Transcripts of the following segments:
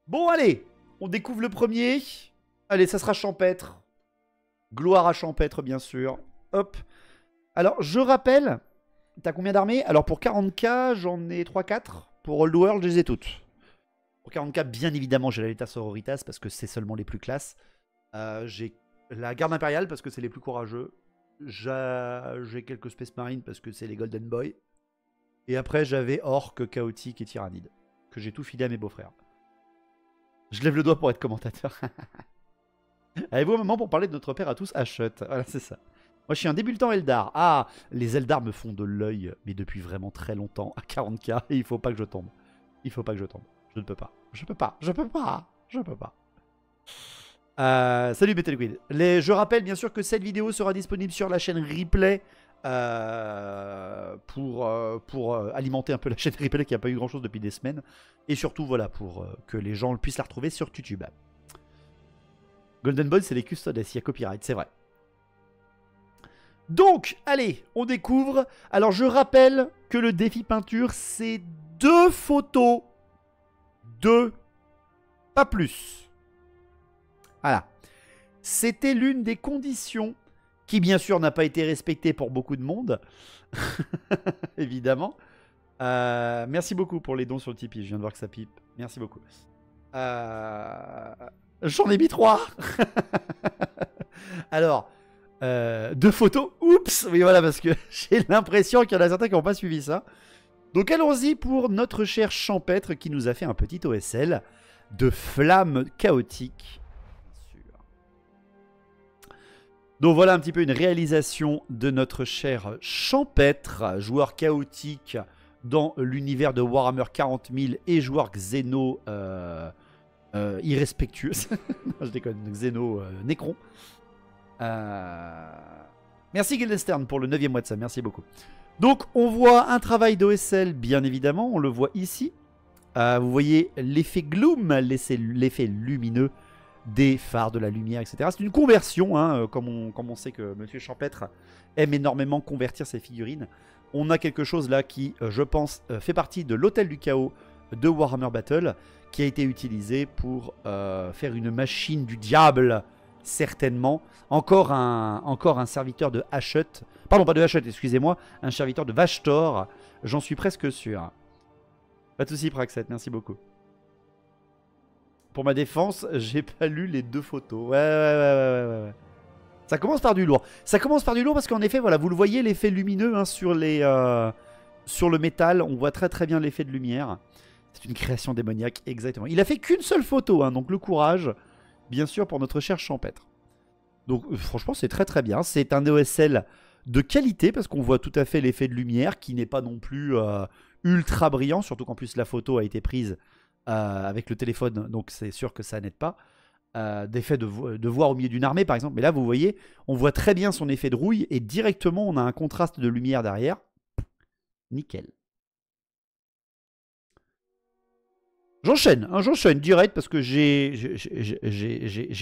Bon, allez, on découvre le premier. Allez, ça sera champêtre. Gloire à champêtre, bien sûr. Hop. Alors, je rappelle, t'as combien d'armées? Alors, pour 40k, j'en ai 3-4. Pour Old World, je les ai toutes. Pour 40k, bien évidemment, j'ai la Leta Sororitas parce que c'est seulement les plus classes. J'ai la Garde Impériale parce que c'est les plus courageux. J'ai quelques Space Marines parce que c'est les Golden Boy. Et après, j'avais Orc, Chaotique et Tyrannide. Que j'ai tout filé à mes beaux-frères. Je lève le doigt pour être commentateur. Avez-vous un moment pour parler de notre père à tous, Hachette? Voilà, c'est ça. Moi, je suis un débutant Eldar. Ah, les Eldar me font de l'œil, mais depuis vraiment très longtemps, à 40k, et il faut pas que je tombe. Il faut pas que je tombe. Je ne peux pas. Je peux pas. Je peux pas. Je peux pas. Salut Betelquid. Je rappelle bien sûr que cette vidéo sera disponible sur la chaîne Replay pour alimenter un peu la chaîne Replay qui n'a pas eu grand chose depuis des semaines. Et surtout, voilà, pour que les gens puissent la retrouver sur YouTube. Golden Boy, c'est les custodes, il y a copyright, c'est vrai. Donc, allez, on découvre. Alors, je rappelle que le défi peinture, c'est 2 photos. 2, pas plus. Voilà. C'était l'une des conditions qui, bien sûr, n'a pas été respectée pour beaucoup de monde. Évidemment. Merci beaucoup pour les dons sur le Tipeee. Je viens de voir que ça pipe. Merci beaucoup. J'en ai mis 3. Alors, 2 photos. Oups. Oui, voilà, parce que j'ai l'impression qu'il y en a certains qui n'ont pas suivi ça. Donc, allons-y pour notre cher champêtre qui nous a fait un petit OSL de flammes chaotiques. Donc voilà un petit peu une réalisation de notre cher champêtre, joueur chaotique dans l'univers de Warhammer 40 000 et joueur Xeno irrespectueux. Non, je déconne, Xeno Necron. Merci Guildenstern pour le 9e mois de ça, merci beaucoup. Donc on voit un travail d'OSL bien évidemment, on le voit ici. Vous voyez l'effet gloom, l'effet lumineux des phares, de la lumière, etc. C'est une conversion, hein, comme on sait que Monsieur Champêtre aime énormément convertir ses figurines. On a quelque chose là qui, je pense, fait partie de l'Hôtel du Chaos de Warhammer Battle, qui a été utilisé pour faire une machine du diable, certainement. Encore un serviteur de Hachette. Pardon, pas de Hachette, excusez-moi. Un serviteur de Vashtor, j'en suis presque sûr. Pas de soucis, Praxet, merci beaucoup. Pour ma défense, j'ai pas lu les 2 photos. Ouais. Ça commence par du lourd. Ça commence par du lourd parce qu'en effet, voilà, vous le voyez, l'effet lumineux hein, sur le métal. On voit très très bien l'effet de lumière. C'est une création démoniaque, exactement. Il a fait qu'une seule photo, hein, donc le courage, bien sûr, pour notre cher champêtre. Donc franchement, c'est très très bien. C'est un OSL de qualité parce qu'on voit tout à fait l'effet de lumière qui n'est pas non plus ultra brillant, surtout qu'en plus la photo a été prise avec le téléphone, donc c'est sûr que ça n'aide pas. D'effet de voir au milieu d'une armée, par exemple. Mais là, vous voyez, on voit très bien son effet de rouille et directement, on a un contraste de lumière derrière. Nickel. J'enchaîne direct parce que j'ai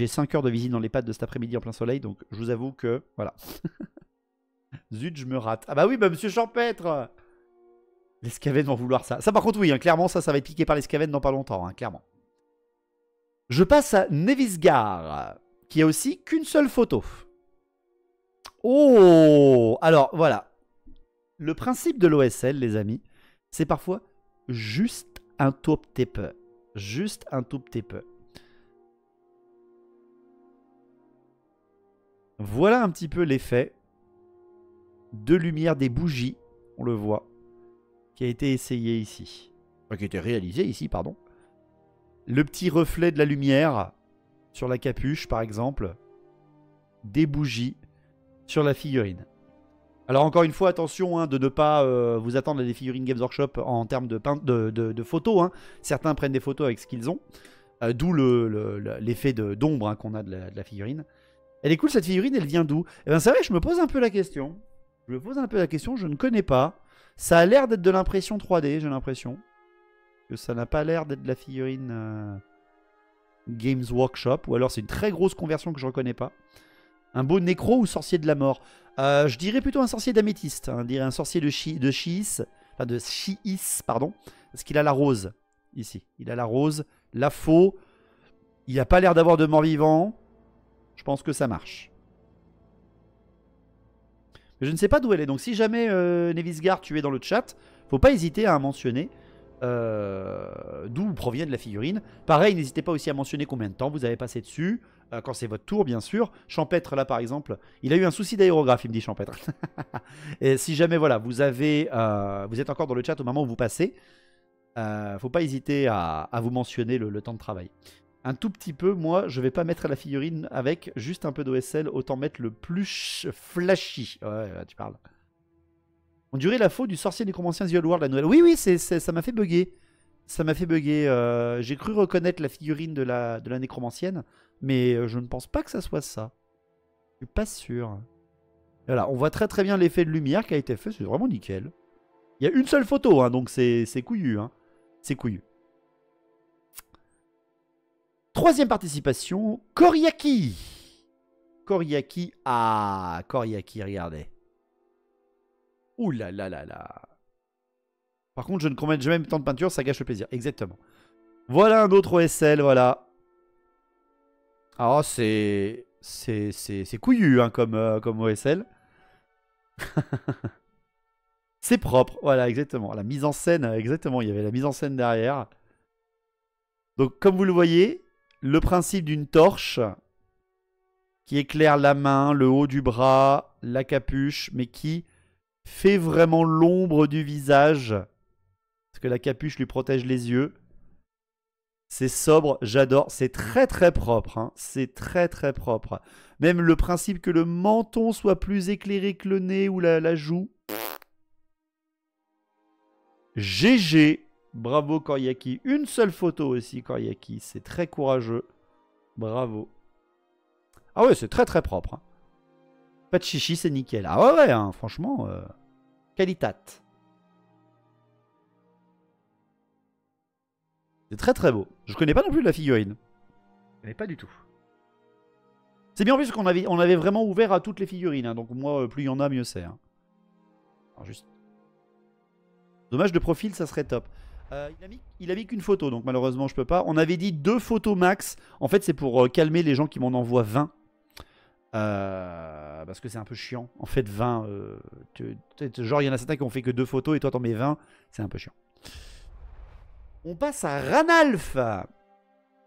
5 heures de visite dans les pattes de cet après-midi en plein soleil, donc je vous avoue que, voilà. Zut, je me rate. Ah bah oui, bah monsieur Champêtre. Les Skaven vont vouloir ça. Ça par contre oui, hein, clairement ça va être piqué par les Skaven dans pas longtemps, hein, clairement. Je passe à Nevisgar, qui a aussi qu'une seule photo. Oh, alors voilà. Le principe de l'OSL, les amis, c'est parfois juste un tout petit peu. Juste un tout petit peu. Voilà un petit peu l'effet de lumière des bougies, on le voit, qui a été essayé ici. Enfin, qui a été réalisé ici, pardon. Le petit reflet de la lumière sur la capuche, par exemple. Des bougies sur la figurine. Alors encore une fois, attention hein, de ne pas vous attendre à des figurines Games Workshop en termes de photos. Hein. Certains prennent des photos avec ce qu'ils ont. D'où l'effet d'ombre hein, qu'on a de la figurine. Elle est cool cette figurine, elle vient d'où? Eh bien c'est vrai, je me pose un peu la question. Je ne connais pas. Ça a l'air d'être de l'impression 3D, j'ai l'impression. Que ça n'a pas l'air d'être de la figurine Games Workshop. Ou alors c'est une très grosse conversion que je ne reconnais pas. Un beau nécro ou sorcier de la mort? Je dirais plutôt un sorcier d'améthyste. Hein, je dirais un sorcier de Chiis, pardon. Parce qu'il a la rose, ici. Il a la rose La faux, il n'y a pas l'air d'avoir de mort-vivant. Je pense que ça marche. Mais je ne sais pas d'où elle est. Donc si jamais Nevisgard, tu es dans le chat, faut pas hésiter à mentionner d'où provient de la figurine. Pareil, n'hésitez pas aussi à mentionner combien de temps vous avez passé dessus. Quand c'est votre tour, bien sûr. Champêtre, là, par exemple, il a eu un souci d'aérographe, il me dit Champêtre. Et si jamais, voilà, vous êtes encore dans le chat au moment où vous passez, faut pas hésiter à vous mentionner le temps de travail. Un tout petit peu, moi, je vais pas mettre la figurine avec juste un peu d'OSL, autant mettre le plus flashy. Ouais, tu parles. On dirait la faute du sorcier nécromancien The Old World, la nouvelle. Oui, oui, ça m'a fait bugger. Ça m'a fait bugger. J'ai cru reconnaître la figurine de la nécromancienne, mais je ne pense pas que ça soit ça. Je suis pas sûr. Voilà, on voit très très bien l'effet de lumière qui a été fait, c'est vraiment nickel. Il y a une seule photo, hein, donc c'est couillu. Hein. C'est couillu. Troisième participation, Koriaki. Koriaki, ah, Koriaki, regardez. Ouh là là là là. Par contre, je ne commande jamais tant de peinture, ça gâche le plaisir. Exactement. Voilà un autre OSL, voilà. Alors, c'est couillu hein, comme OSL. C'est propre, voilà, exactement. La mise en scène, exactement, il y avait la mise en scène derrière. Donc, comme vous le voyez, le principe d'une torche qui éclaire la main, le haut du bras, la capuche, mais qui fait vraiment l'ombre du visage. Parce que la capuche lui protège les yeux. C'est sobre, j'adore. C'est très très propre. Hein. C'est très très propre. Même le principe que le menton soit plus éclairé que le nez ou la joue. GG. Bravo Koriaki. Une seule photo aussi Koriaki. C'est très courageux. Bravo. Ah ouais, c'est très très propre. Hein. Pas de chichi, c'est nickel. Ah ouais, ouais hein, franchement, qualitat. C'est très très beau. Je connais pas non plus la figurine. Je connais pas du tout. C'est bien en plus qu'on avait vraiment ouvert à toutes les figurines. Hein, donc moi, plus il y en a, mieux c'est. Hein. Alors juste... Dommage de profil, ça serait top. Il a mis qu'une photo, donc malheureusement je peux pas. On avait dit 2 photos max. En fait, c'est pour calmer les gens qui m'en envoient 20. Parce que c'est un peu chiant. En fait, 20. Genre, il y en a certains qui ont fait que 2 photos et toi t'en mets 20. C'est un peu chiant. On passe à Ranalf.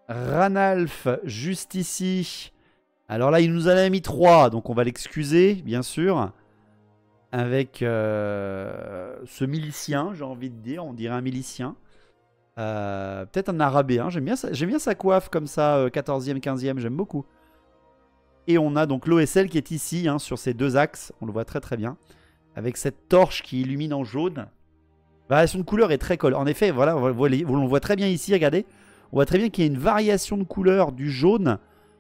Ranalf, juste ici. Alors là, il nous en a mis 3. Donc on va l'excuser, bien sûr. Avec ce milicien, j'ai envie de dire. On dirait un milicien. Peut-être un arabéen. J'aime bien sa coiffe comme ça, 14e, 15e. J'aime beaucoup. Et on a donc l'OSL qui est ici, hein, sur ces 2 axes. On le voit très très bien. Avec cette torche qui illumine en jaune. La variation de couleur est très colle. En effet, voilà, on le voit très bien ici, regardez. On voit très bien qu'il y a une variation de couleur du jaune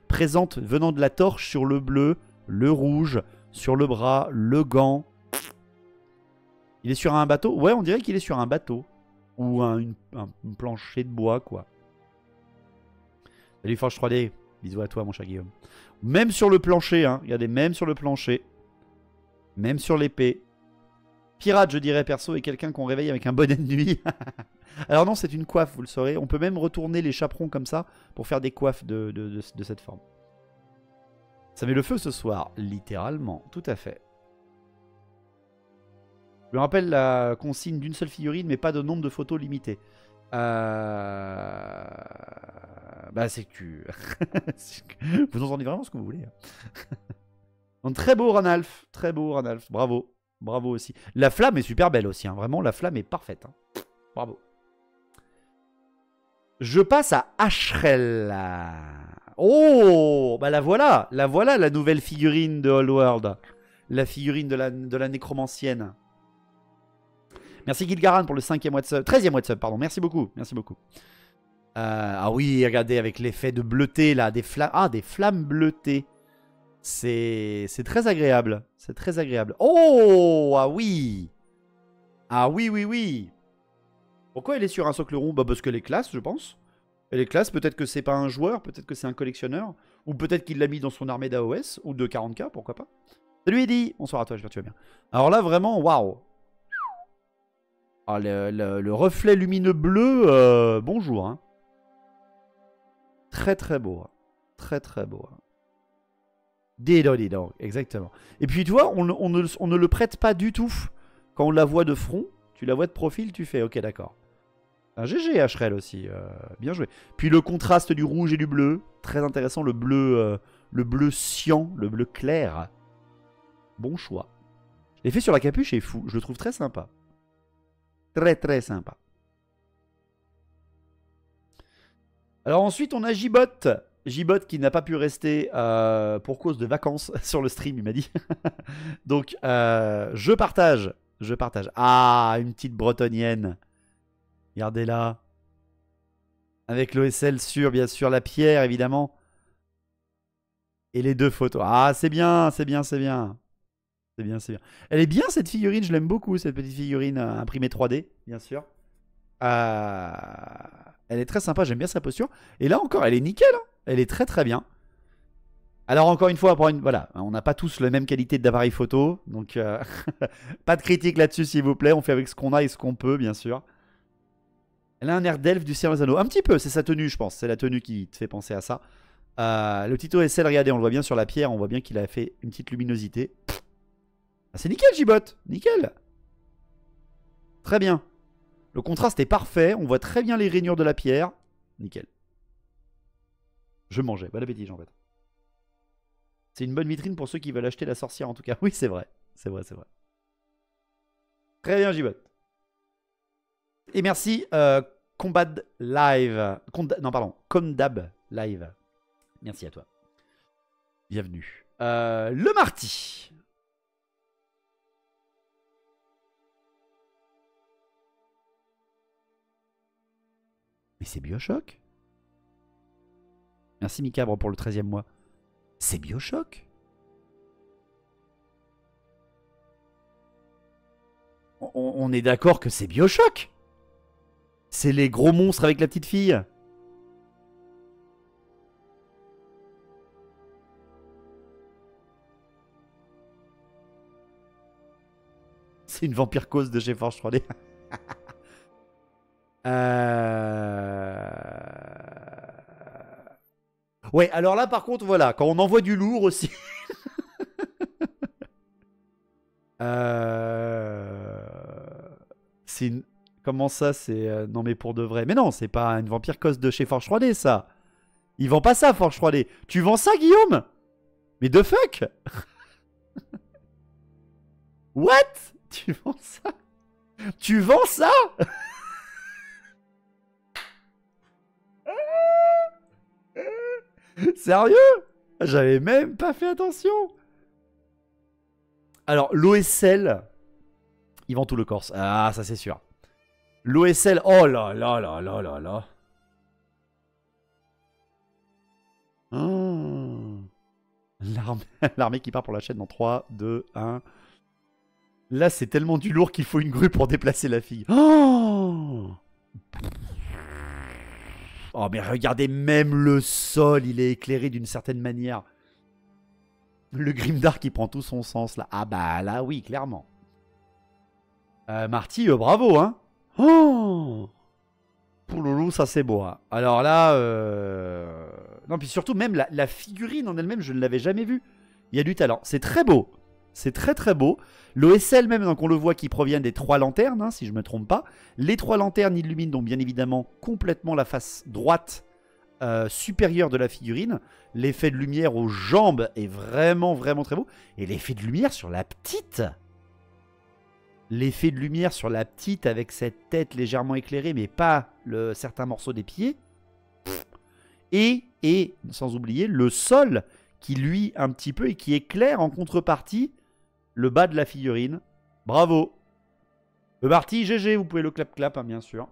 présente venant de la torche sur le bleu, le rouge, sur le bras, le gant. Il est sur un bateau? Ouais, on dirait qu'il est sur un bateau. Ou un plancher de bois, quoi. Salut Forge 3D. Bisous à toi, mon cher Guillaume. Même sur le plancher, hein. Regardez, même sur le plancher. Même sur l'épée. Pirate, je dirais, perso, est quelqu'un qu'on réveille avec un bonnet de nuit. Alors non, c'est une coiffe, vous le saurez. On peut même retourner les chaperons comme ça pour faire des coiffes de cette forme. Ça met le feu ce soir, littéralement. Tout à fait. Je me rappelle la consigne d'une seule figurine, mais pas de nombre de photos limité. Bah, c'est que tu... vous entendez vraiment ce que vous voulez. Donc, très beau, Ranalf. Très beau, Ranalf. Bravo. Bravo aussi. La flamme est super belle aussi. Hein. Vraiment, la flamme est parfaite. Hein. Bravo. Je passe à Ashrel. Oh, bah la voilà. La voilà, la nouvelle figurine de Old World. La figurine de la nécromancienne. Merci Gilgaran pour le 5e mois de sub. 13e mois de sub, pardon. Merci beaucoup. Merci beaucoup. Ah oui, regardez, avec l'effet de bleuté, là. Des flammes. Ah, des flammes bleutées. C'est très agréable. C'est très agréable. Oh, ah oui. Ah oui, oui, oui. Pourquoi elle est sur un socle rond? Bah parce qu'elle est classe, je pense. Elle est classe. Peut-être que c'est pas un joueur. Peut-être que c'est un collectionneur. Ou peut-être qu'il l'a mis dans son armée d'AOS. Ou de 40k, pourquoi pas. Salut Eddy. Bonsoir à toi, j'espère que tu vas bien. Alors là, vraiment, waouh. Ah, le reflet lumineux bleu, bonjour. Hein. très très beau. Hein. Très très beau. Hein. Dis donc, exactement. Et puis tu vois, on ne le prête pas du tout. Quand on la voit de front, tu la vois de profil, tu fais ok d'accord. Un GG HRL aussi, bien joué. Puis le contraste du rouge et du bleu, très intéressant, le bleu cyan, le bleu clair. Bon choix. L'effet sur la capuche est fou, je le trouve très sympa. Très très sympa. Alors ensuite on a Jibot. Jibot qui n'a pas pu rester pour cause de vacances sur le stream, il m'a dit. Donc je partage. Ah, une petite bretonnienne. Regardez-la. Avec l'OSL sur, bien sûr, la pierre, évidemment. Et les deux photos. Ah, c'est bien. C'est bien. Elle est bien, cette figurine. Je l'aime beaucoup, cette petite figurine imprimée 3D, bien sûr. Elle est très sympa. J'aime bien sa posture. Et là encore, elle est nickel. Hein. Elle est très, très bien. Alors, encore une fois, voilà, on n'a pas tous la même qualité d'appareil photo. Donc, pas de critique là-dessus, s'il vous plaît. On fait avec ce qu'on a et ce qu'on peut, bien sûr. Elle a un air d'elfe du Seigneur des Anneaux. Un petit peu, c'est sa tenue, je pense. C'est la tenue qui te fait penser à ça. Le petit OSL, regardez, on le voit bien sur la pierre. On voit bien qu'il a fait une petite luminosité. Ah, c'est nickel, Jibot. Nickel. Très bien. Le contraste est parfait. On voit très bien les rainures de la pierre. Nickel. Je mangeais. Bon appétit, Jean-Baptiste. C'est une bonne vitrine pour ceux qui veulent acheter la sorcière, en tout cas. Oui, c'est vrai. C'est vrai. Très bien, Jibot. Et merci Combat Live. Condab Live. Merci à toi. Bienvenue. Le Marty. Mais c'est Bioshock. Merci Micabre pour le 13e mois. C'est Bioshock. On est d'accord que c'est Bioshock. C'est les gros monstres avec la petite fille. C'est une vampire cause de chez Forge 3D. Ouais, alors là par contre, voilà, quand on envoie du lourd aussi. C'est une... Comment ça, c'est... Non mais pour de vrai. Mais non, c'est pas une vampire cause de chez Forge 3D, ça. Ils vendent pas ça, Forge 3D. Tu vends ça, Guillaume? Mais de fuck. What? Tu vends ça? Tu vends ça? Sérieux? J'avais même pas fait attention. Alors, l'OSL, ils vendent tout le Corse. Ah, ça c'est sûr. L'OSL, oh là là là là là là. Oh. L'armée qui part pour la chaîne dans 3, 2, 1. Là, c'est tellement du lourd qu'il faut une grue pour déplacer la fille. Oh, oh mais regardez, même le sol, il est éclairé d'une certaine manière. Le Grimdark qui prend tout son sens là. Ah bah là, oui, clairement. Marty, bravo, hein. Oh, pouloulou, ça c'est beau. Hein. Alors là, non, puis surtout, même la figurine en elle-même, je ne l'avais jamais vue. Il y a du talent. C'est très beau. C'est très très beau. L'OSL même, donc on le voit, qui provient des 3 lanternes, hein, si je ne me trompe pas. Les 3 lanternes illuminent donc bien évidemment complètement la face droite supérieure de la figurine. L'effet de lumière aux jambes est vraiment vraiment très beau. Et l'effet de lumière sur la petite. L'effet de lumière sur la petite avec cette tête légèrement éclairée, mais pas certains morceaux des pieds. Et sans oublier le sol qui luit un petit peu et qui éclaire en contrepartie le bas de la figurine. Bravo. Le Marty, GG, vous pouvez le clap-clap, hein, bien sûr.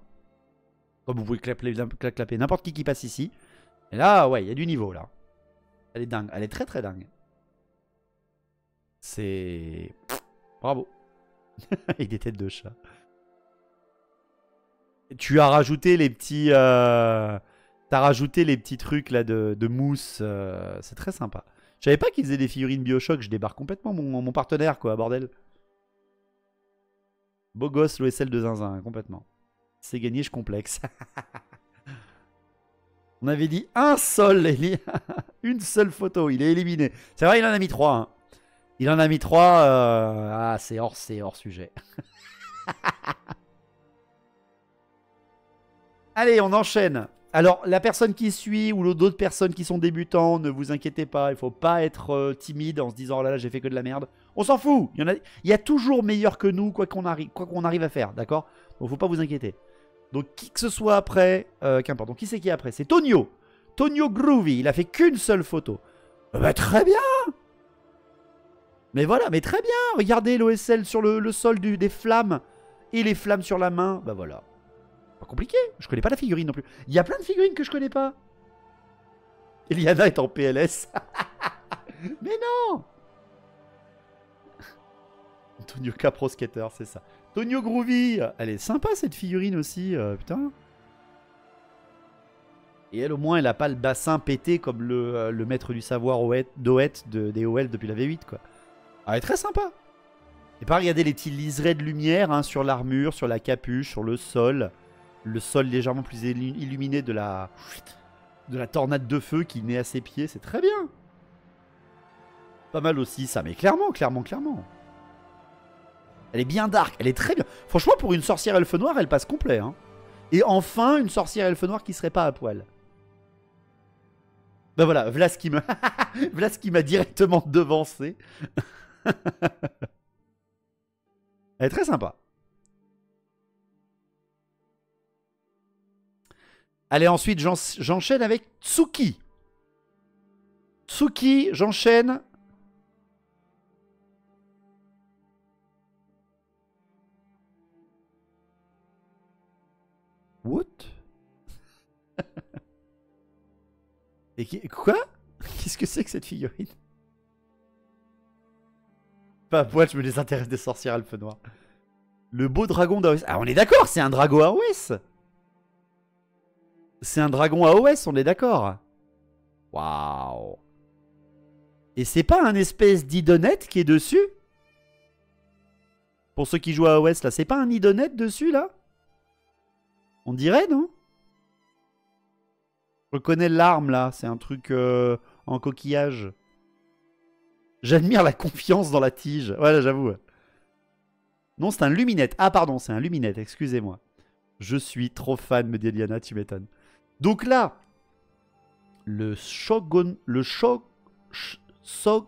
Comme vous pouvez clap-clapper n'importe qui passe ici. Et là, ouais, il y a du niveau, là. Elle est dingue. Elle est très, très dingue. C'est... Bravo. Avec des têtes de chat. Tu as rajouté les petits... T'as rajouté les petits trucs, là, de mousse. C'est très sympa. Je savais pas qu'ils faisaient des figurines Bioshock. Je débarque complètement mon partenaire, quoi, bordel. Beau gosse, l'OSL de zinzin, complètement. C'est gagné, je complexe. On avait dit un seul, une seule photo, il est éliminé. C'est vrai, il en a mis 3. Hein. Il en a mis 3. Ah, c'est hors sujet. Allez, on enchaîne. Alors, la personne qui suit ou d'autres personnes qui sont débutants, ne vous inquiétez pas. Il ne faut pas être timide en se disant oh là là, j'ai fait que de la merde. On s'en fout. Il y a toujours meilleur que nous, quoi qu'on arrive à faire. D'accord? Donc, il ne faut pas vous inquiéter. Donc, qui que ce soit après, qu'importe. Donc, qui c'est qui est après? C'est Tonio. Tonio Groovy. Il a fait qu'une seule photo. Bah, très bien. Mais voilà, mais très bien. Regardez l'OSL sur le sol des flammes. Et les flammes sur la main. Bah voilà. Pas compliqué. Je connais pas la figurine non plus. Il y a plein de figurines que je connais pas. Eliana est en PLS. Mais non. Tonio Capro Skater, c'est ça. Tonio Groovy. Elle est sympa cette figurine aussi. Putain. Et elle, au moins, elle a pas le bassin pété comme le maître du savoir d'Oet des OL depuis la V8, quoi. Elle est très sympa. Et pareil, regardez les petits liserés de lumière hein, sur l'armure, sur la capuche, sur le sol. Le sol légèrement plus illuminé de la tornade de feu qui naît à ses pieds. C'est très bien. Pas mal aussi, ça. Mais clairement. Elle est bien dark. Elle est très bien. Franchement, pour une sorcière elfe noire, elle passe complet. Hein. Et enfin, une sorcière elfe noire qui serait pas à poil. Ben voilà, voilà ce qui m'a directement devancé. Elle est très sympa. Allez, ensuite, j'enchaîne avec Tsuki. Tsuki, j'enchaîne. What? Et quoi? Qu'est-ce que c'est que cette figurine? Pas à poil, je me désintéresse des sorcières elfes noires. Le beau dragon d'AOS. Ah, on est d'accord, c'est un dragon AOS. C'est un dragon AOS, on est d'accord. Waouh. Et c'est pas un espèce d'idonette qui est dessus? Pour ceux qui jouent à AOS, là, c'est pas un idonette dessus, là? On dirait, non? Je reconnais l'arme, là. C'est un truc en coquillage. J'admire la confiance dans la tige. Voilà, j'avoue. Non, c'est un luminette. Ah, pardon, c'est un luminette. Excusez-moi. Je suis trop fan, me dit Eliana, tu m'étonnes. Donc là, le Shogun... Son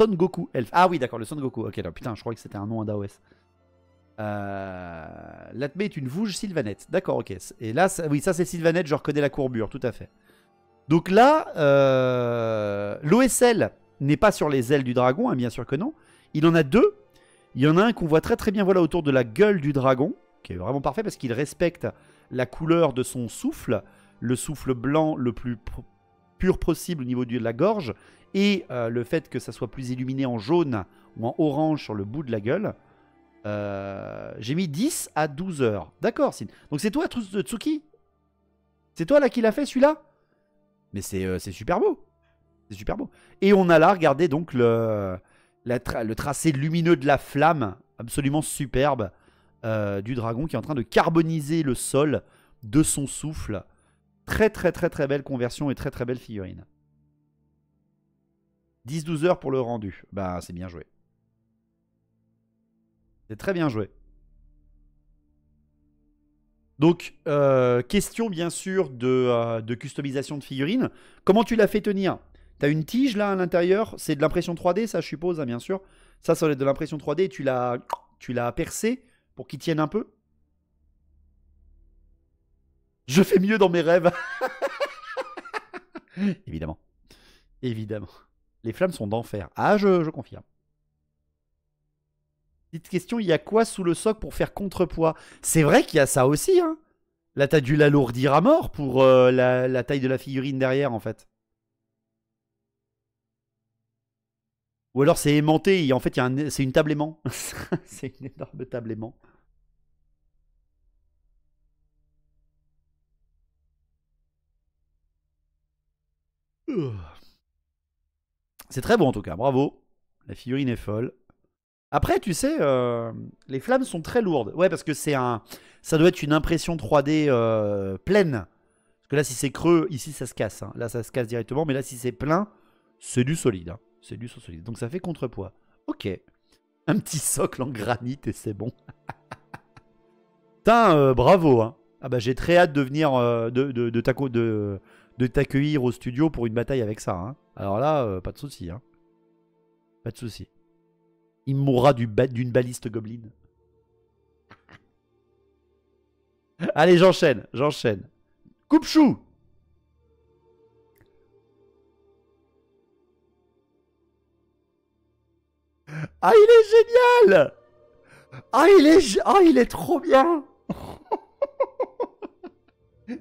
Goku Elf. Ah oui, d'accord, le Son Goku. Ok, non, putain, je crois que c'était un nom d'AOS. L'Atmé est une vouge sylvanette. D'accord, ok. Et là, oui, ça c'est sylvanette, je reconnais la courbure, tout à fait. Donc là, l'OSL n'est pas sur les ailes du dragon, hein, bien sûr que non. Il en a deux. Il y en a un qu'on voit très très bien voilà, autour de la gueule du dragon, qui est vraiment parfait parce qu'il respecte la couleur de son souffle, le souffle blanc le plus pur possible au niveau de la gorge, et le fait que ça soit plus illuminé en jaune ou en orange sur le bout de la gueule. J'ai mis 10 à 12 heures. D'accord, Sin. Donc c'est toi, Tsuki? C'est toi là qui l'a fait celui-là? Mais c'est super beau. C'est super beau. Et on a là, regardez donc le tracé lumineux de la flamme, absolument superbe, du dragon qui est en train de carboniser le sol de son souffle. Très très très très belle conversion et très très belle figurine. 10-12 heures pour le rendu. Bah c'est bien joué. C'est très bien joué. Donc, question bien sûr de customisation de figurines. Comment tu l'as fait tenir? T'as une tige là à l'intérieur. C'est de l'impression 3D, ça je suppose, hein, bien sûr. Ça va être de l'impression 3D et tu l'as percé pour qu'il tienne un peu. Je fais mieux dans mes rêves. Évidemment. Évidemment. Les flammes sont d'enfer. Ah, je confirme. Petite question, il y a quoi sous le socle pour faire contrepoids? C'est vrai qu'il y a ça aussi, hein. Là, t'as dû l'alourdir à mort pour la taille de la figurine derrière, en fait. Ou alors c'est aimanté et en fait, c'est une table aimant. C'est une énorme table aimant. C'est très bon en tout cas, bravo. La figurine est folle. Après, tu sais, les flammes sont très lourdes. Ouais, parce que ça doit être une impression 3D pleine. Parce que là, si c'est creux, ici, ça se casse. Hein. Là, ça se casse directement. Mais là, si c'est plein, c'est du solide. Hein. C'est du solide. Donc, ça fait contrepoids. Ok. Un petit socle en granit et c'est bon. Putain, bravo. Hein. Ah bah, j'ai très hâte de venir de t'accueillir au studio pour une bataille avec ça. Hein. Alors là, pas de souci. Hein. Pas de souci. Il mourra d'une baliste gobeline. Allez, j'enchaîne. Coupe-chou. Ah, il est génial. Ah, il est trop bien.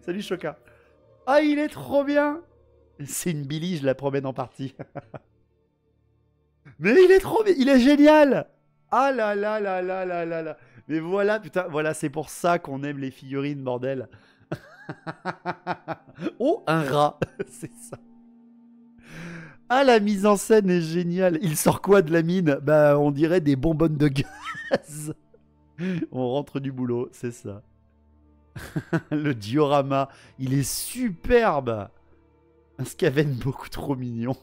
Salut, Choca. Ah, il est trop bien. C'est une Billy, je la promène en partie. Mais il est trop bien. Il est génial. Ah là là là là là là là. Mais voilà, putain, voilà, c'est pour ça qu'on aime les figurines, bordel. Oh, un rat. C'est ça. Ah, la mise en scène est géniale. Il sort quoi de la mine? Bah, on dirait des bonbonnes de gaz. On rentre du boulot, c'est ça. Le diorama, il est superbe. Un Skaven beaucoup trop mignon.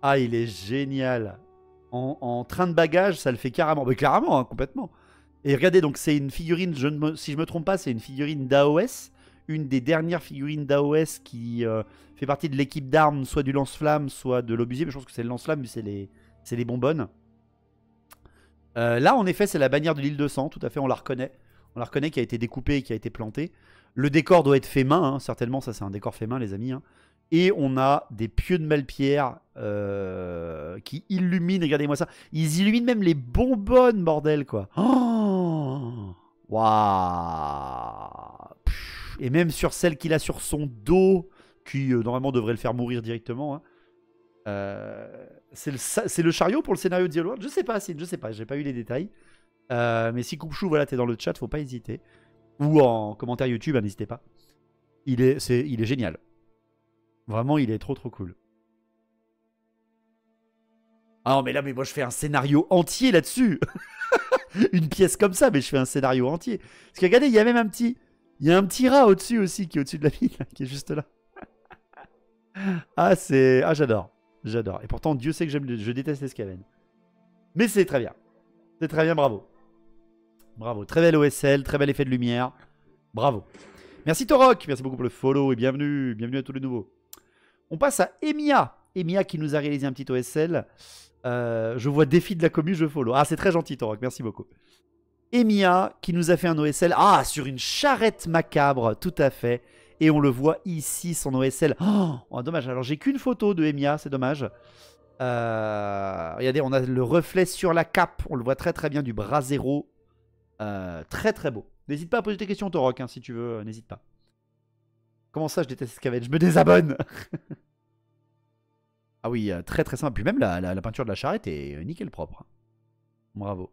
Ah, il est génial. En train de bagage, ça le fait carrément. Mais clairement, hein, complètement. Et regardez, donc c'est une figurine, si je me trompe pas, c'est une figurine d'AOS. Une des dernières figurines d'AOS qui fait partie de l'équipe d'armes, soit du lance-flamme, soit de l'obusier. Mais je pense que c'est le lance-flamme, mais c'est les bonbonnes. Là, en effet, c'est la bannière de l'île de sang. Tout à fait, on la reconnaît. On la reconnaît, qui a été découpée et qui a été plantée. Le décor doit être fait main, hein, certainement. Ça, c'est un décor fait main, les amis. Hein. Et on a des pieux de malpierre qui illuminent. Regardez-moi ça. Ils illuminent même les bonbonnes, bordel, quoi. Oh, waouh. Et même sur celle qu'il a sur son dos, qui normalement devrait le faire mourir directement. Hein. C'est le chariot pour le scénario de The Old World. Je sais pas, je sais pas. J'ai pas eu les détails. Mais si Coupe-Chou, voilà, t'es dans le chat, faut pas hésiter. Ou en commentaire YouTube, hein, n'hésitez pas. Il est génial. Vraiment, il est trop cool. Ah non, mais là, moi je fais un scénario entier là-dessus. Une pièce comme ça, mais je fais un scénario entier. Parce que regardez, il y a même un petit rat au-dessus aussi, qui est au-dessus de la mine, là, qui est juste là. Ah, j'adore. J'adore. Et pourtant, Dieu sait que je déteste les Skaven. Mais c'est très bien. C'est très bien, bravo. Bravo. Très belle OSL, très bel effet de lumière. Bravo. Merci Torok, merci beaucoup pour le follow et bienvenue à tous les nouveaux. On passe à Emia. Emia qui nous a réalisé un petit OSL. Je vois défi de la commu, je follow. Ah, c'est très gentil Torok, merci beaucoup. Emia qui nous a fait un OSL. Ah, sur une charrette macabre, tout à fait. Et on le voit ici, son OSL. Oh, dommage. Alors, j'ai qu'une photo de Emia, c'est dommage. Regardez, on a le reflet sur la cape. On le voit très bien du bras zéro. Très beau. N'hésite pas à poser tes questions, Torok, hein, si tu veux. N'hésite pas. Comment ça, je déteste Skaven? Je me désabonne. Ah oui, très simple. Puis même la peinture de la charrette est nickel propre. Bravo.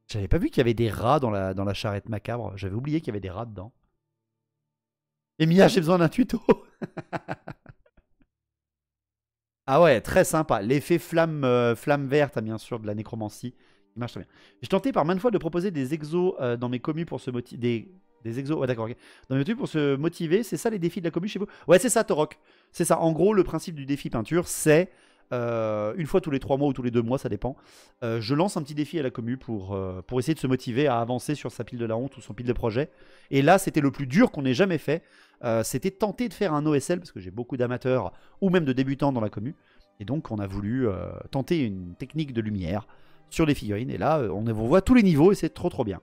J'avais pas vu qu'il y avait des rats dans la charrette macabre. J'avais oublié qu'il y avait des rats dedans. Emilia, j'ai besoin d'un tuto. Ah ouais, très sympa. L'effet flamme verte, bien sûr, de la nécromancie. Il marche très bien. J'ai tenté par maintes fois de proposer des exos dans mes commus pour se motiver. Des exos, ouais d'accord, ok. Dans mes commus pour se motiver, c'est ça les défis de la commu chez vous? Ouais, c'est ça, Torok. C'est ça. En gros, le principe du défi peinture, c'est une fois tous les 3 mois ou tous les 2 mois, ça dépend. Je lance un petit défi à la commu pour essayer de se motiver à avancer sur sa pile de la honte ou son pile de projet. Et là, c'était le plus dur qu'on ait jamais fait. C'était tenter de faire un OSL, parce que j'ai beaucoup d'amateurs ou même de débutants dans la commu. Et donc, on a voulu tenter une technique de lumière sur les figurines. Et là, on voit tous les niveaux et c'est trop bien.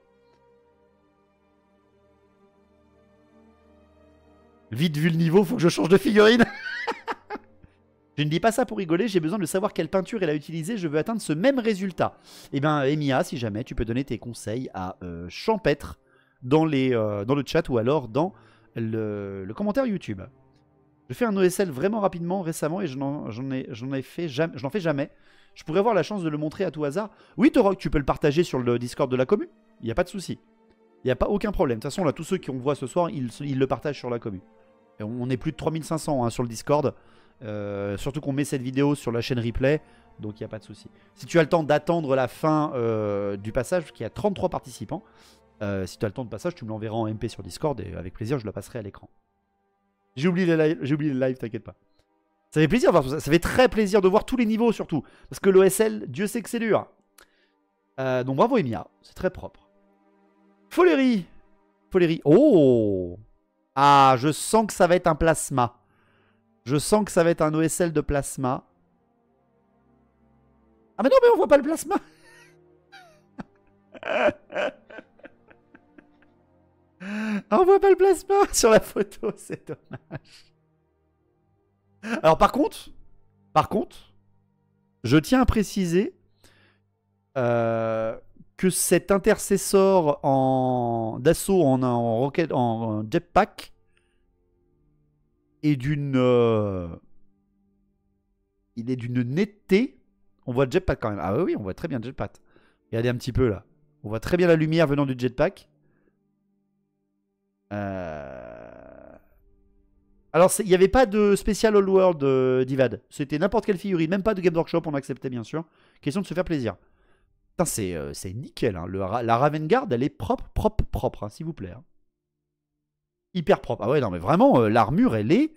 Vite vu le niveau, faut que je change de figurine. Je ne dis pas ça pour rigoler, j'ai besoin de savoir quelle peinture elle a utilisée, je veux atteindre ce même résultat. Eh bien, Emia, si jamais, tu peux donner tes conseils à Champêtre dans le chat ou alors dans le commentaire YouTube. Je fais un OSL vraiment rapidement récemment et je n'en fais jamais. Je pourrais avoir la chance de le montrer à tout hasard. Oui, Torok, tu peux le partager sur le Discord de la commu. Il n'y a pas de souci. Il n'y a pas aucun problème. De toute façon, là, tous ceux qui on voit ce soir, ils le partagent sur la commu. Et on est plus de 3500 hein, sur le Discord. Surtout qu'on met cette vidéo sur la chaîne replay. Donc il n'y a pas de souci. Si tu as le temps d'attendre la fin du passage, parce qu'il y a 33 participants, Si tu as le temps de passage, tu me l'enverras en MP sur Discord et avec plaisir, je la passerai à l'écran. J'ai oublié le live, t'inquiète pas. Ça fait plaisir de voir tout ça. Ça fait très plaisir de voir tous les niveaux surtout. Parce que l'OSL, Dieu sait que c'est dur. Donc bravo Emiya, c'est très propre. Folerie. Folerie. Oh. Ah, je sens que ça va être un plasma. Je sens que ça va être un OSL de plasma. Ah mais non, mais on voit pas le plasma. Ah, on voit pas le plasma sur la photo, c'est dommage. Alors par contre, je tiens à préciser que cet intercessor d'assaut en rocket, en jetpack est d'une il est d'une netteté. On voit le jetpack quand même. Ah oui, on voit très bien le jetpack. Regardez un petit peu là. On voit très bien la lumière venant du jetpack. Alors, il n'y avait pas de spécial All World d'Ivad. C'était n'importe quelle figurine, même pas de Game Workshop, on acceptait bien sûr. Question de se faire plaisir. Putain, c'est nickel. Hein. La Ravengard, elle est propre, hein, s'il vous plaît. Hein. Hyper propre. Ah ouais, non, mais vraiment, l'armure, elle est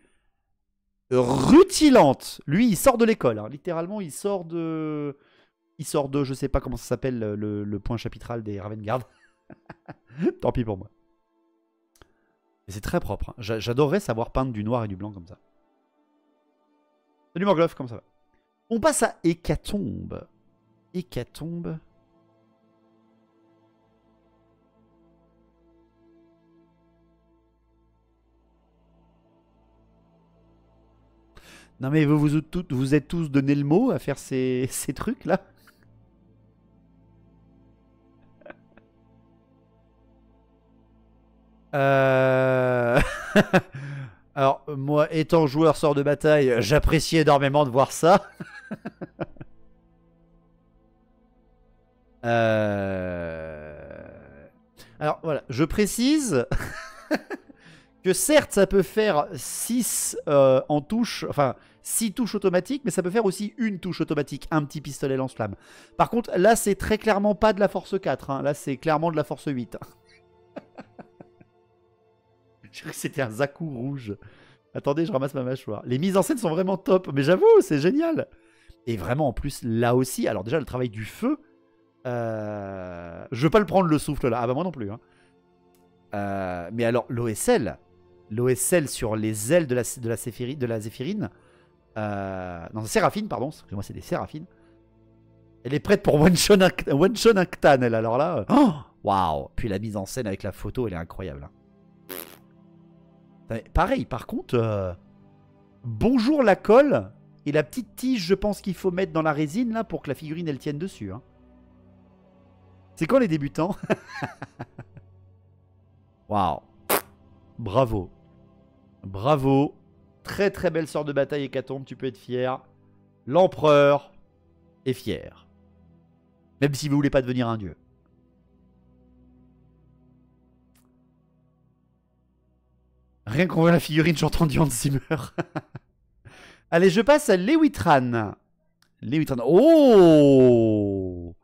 rutilante. Lui, il sort de l'école. Hein. Littéralement, il sort de, je sais pas comment ça s'appelle, le point chapitral des Ravengard. Tant pis pour moi. C'est très propre. Hein. J'adorerais savoir peindre du noir et du blanc comme ça. Salut Morgloff, comment ça va? On passe à Hécatombe. Hécatombe. Non mais vous êtes tous donné le mot à faire ces trucs là. Alors, moi, étant joueur sort de bataille, j'apprécie énormément de voir ça. Alors, voilà, je précise que certes, ça peut faire 6 en touche, enfin, 6 touches automatiques, mais ça peut faire aussi une touche automatique, un petit pistolet lance-flamme. Par contre, là, c'est très clairement pas de la force 4, hein. Là, c'est clairement de la force 8. J'ai cru que c'était un Zaku rouge. Attendez, je ramasse ma mâchoire. Les mises en scène sont vraiment top. Mais j'avoue, c'est génial. Et vraiment, en plus, là aussi, alors déjà, le travail du feu. Je veux pas le prendre le souffle là. Ah bah moi non plus. Hein. Mais alors, l'OSL sur les ailes de la Zéphirine. Non, Séraphine, pardon. Excusez-moi, c'est des Séraphines. Elle est prête pour One Shot Actan, elle. Alors là. Waouh. Wow. Puis la mise en scène avec la photo, elle est incroyable. Hein. Pareil, par contre, bonjour la colle et la petite tige, je pense qu'il faut mettre dans la résine là pour que la figurine elle tienne dessus. Hein. C'est quand les débutants? Waouh. Bravo. Bravo. Très très belle sorte de bataille Hécatombe, tu peux être fier. L'empereur est fier. Même si vous voulez pas devenir un dieu. Rien qu'on voit la figurine, j'entends du Hans Zimmer. Allez, je passe à Lewitran. Lewitran. Oh,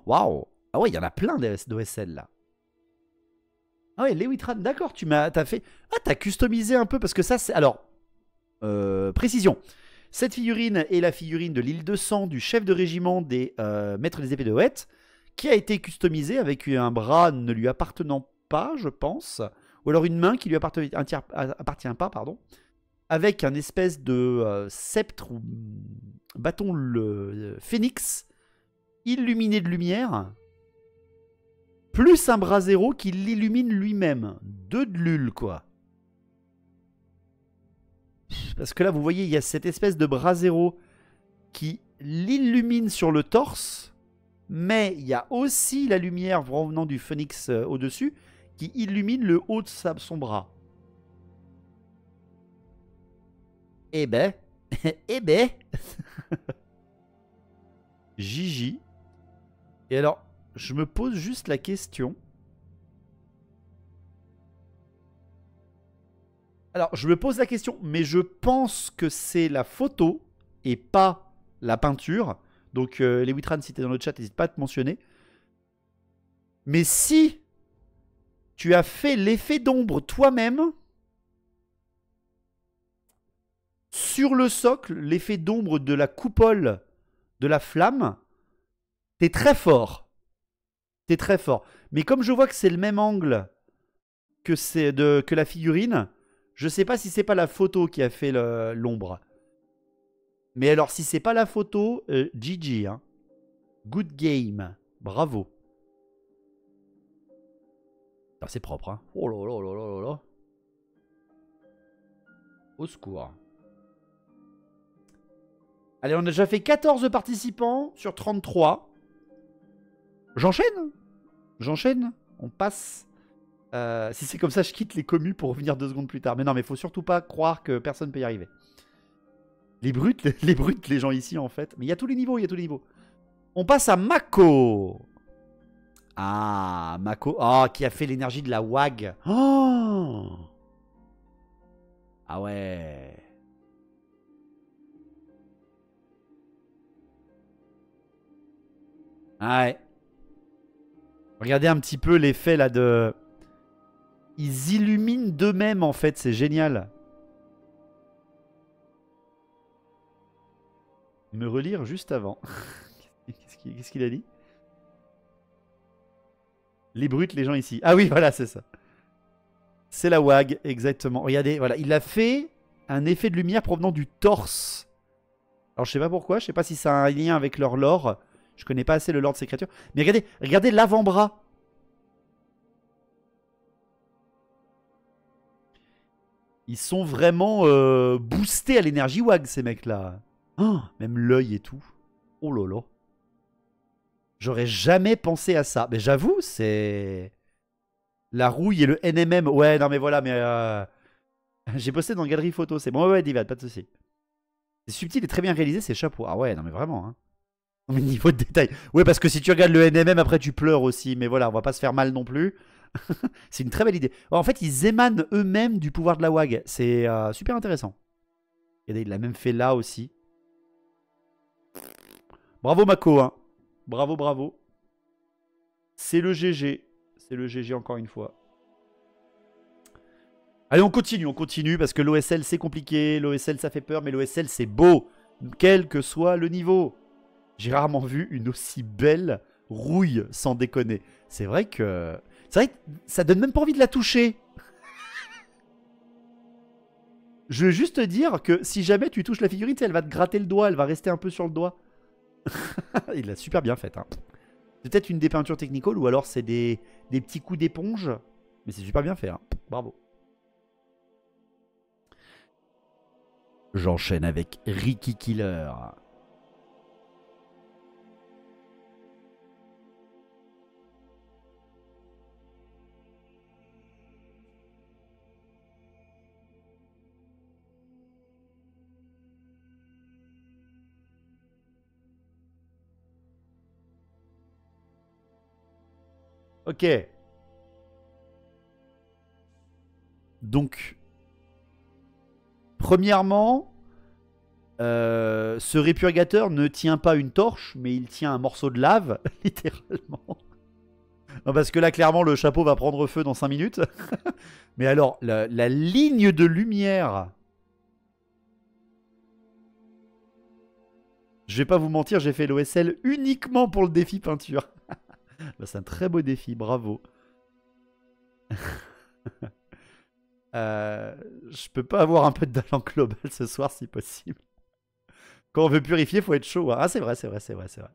waouh. Ah ouais, il y en a plein d'OSL là. Ah ouais, Lewitran, d'accord, t'as fait... Ah, t'as customisé un peu, parce que ça, c'est... Alors, précision. Cette figurine est la figurine de l'île de sang du chef de régiment des maîtres des épées de Hoët, qui a été customisée avec un bras ne lui appartenant pas, je pense... Ou alors une main qui lui appartient pas, pardon, avec un espèce de sceptre ou bâton le phénix illuminé de lumière, plus un bras zéro qui l'illumine lui-même. Deux de lul, quoi. Parce que là, vous voyez, il y a cette espèce de bras zéro qui l'illumine sur le torse, mais il y a aussi la lumière venant du phénix au-dessus, qui illumine le haut de son bras. Eh ben. Eh ben. Gigi. Et alors, je me pose juste la question. Alors, je me pose la question, mais je pense que c'est la photo et pas la peinture. Donc, les Witran, si t'es dans le chat, n'hésite pas à te mentionner. Mais si Tu as fait l'effet d'ombre toi-même sur le socle, l'effet d'ombre de la coupole de la flamme. T'es très fort. T'es très fort. Mais comme je vois que c'est le même angle que la figurine, je sais pas si c'est pas la photo qui a fait l'ombre. Mais alors, si c'est pas la photo, GG. Hein. Good game. Bravo. C'est propre. Hein. Oh là là là là là là. Au secours. Allez, on a déjà fait 14 participants sur 33. J'enchaîne. J'enchaîne. On passe. Si c'est comme ça, je quitte les commus pour revenir 2 secondes plus tard. Mais non, mais faut surtout pas croire que personne peut y arriver. Les brutes, les gens ici en fait. Mais il y a tous les niveaux, il y a tous les niveaux. On passe à Mako. Ah, Mako. Oh, qui a fait l'énergie de la WAG. Oh. Ah ouais. Ah ouais. Regardez un petit peu l'effet là de... Ils illuminent d'eux-mêmes en fait, c'est génial. Me relire juste avant. Qu'est-ce qu'il a dit? Les brutes, les gens ici. Ah oui, voilà, c'est ça. C'est la WAG, exactement. Regardez, voilà, il a fait un effet de lumière provenant du torse. Alors je sais pas pourquoi, je sais pas si ça a un lien avec leur lore. Je connais pas assez le lore de ces créatures. Mais regardez, regardez l'avant-bras. Ils sont vraiment boostés à l'énergie WAG, ces mecs-là. Oh, même l'œil et tout. Oh là là. J'aurais jamais pensé à ça. Mais j'avoue, c'est... La rouille et le NMM. Ouais, non mais voilà, mais... J'ai posté dans Galerie Photo. C'est bon, ouais, Divad, pas de soucis. C'est subtil et très bien réalisé, ces chapeaux. Ah ouais, non mais vraiment. Hein. Non, mais niveau de détail. Ouais, parce que si tu regardes le NMM, après tu pleures aussi. Mais voilà, on va pas se faire mal non plus. C'est une très belle idée. En fait, ils émanent eux-mêmes du pouvoir de la WAG. C'est super intéressant. Regardez, il l'a même fait là aussi. Bravo Mako, hein. Bravo, bravo. C'est le GG. C'est le GG encore une fois. Allez, on continue parce que l'OSL c'est compliqué. L'OSL ça fait peur, mais l'OSL c'est beau. Quel que soit le niveau. J'ai rarement vu une aussi belle rouille, sans déconner. C'est vrai que ça donne même pas envie de la toucher. Je veux juste te dire que si jamais tu touches la figurine, elle va te gratter le doigt, elle va rester un peu sur le doigt. Il l'a super bien faite. Hein. C'est peut-être une des peintures technicales ou alors c'est des petits coups d'éponge. Mais c'est super bien fait. Hein. Bravo. J'enchaîne avec Ricky Killer. Ok. Donc, premièrement, ce répurgateur ne tient pas une torche, mais il tient un morceau de lave, littéralement. Non, parce que là, clairement, le chapeau va prendre feu dans 5 minutes. Mais alors, la ligne de lumière... Je vais pas vous mentir, j'ai fait l'OSL uniquement pour le défi peinture. Bah, c'est un très beau défi, bravo. Je peux pas avoir un peu de talent global ce soir si possible. Quand on veut purifier, faut être chaud. Hein. Ah, c'est vrai, c'est vrai, c'est vrai, c'est vrai.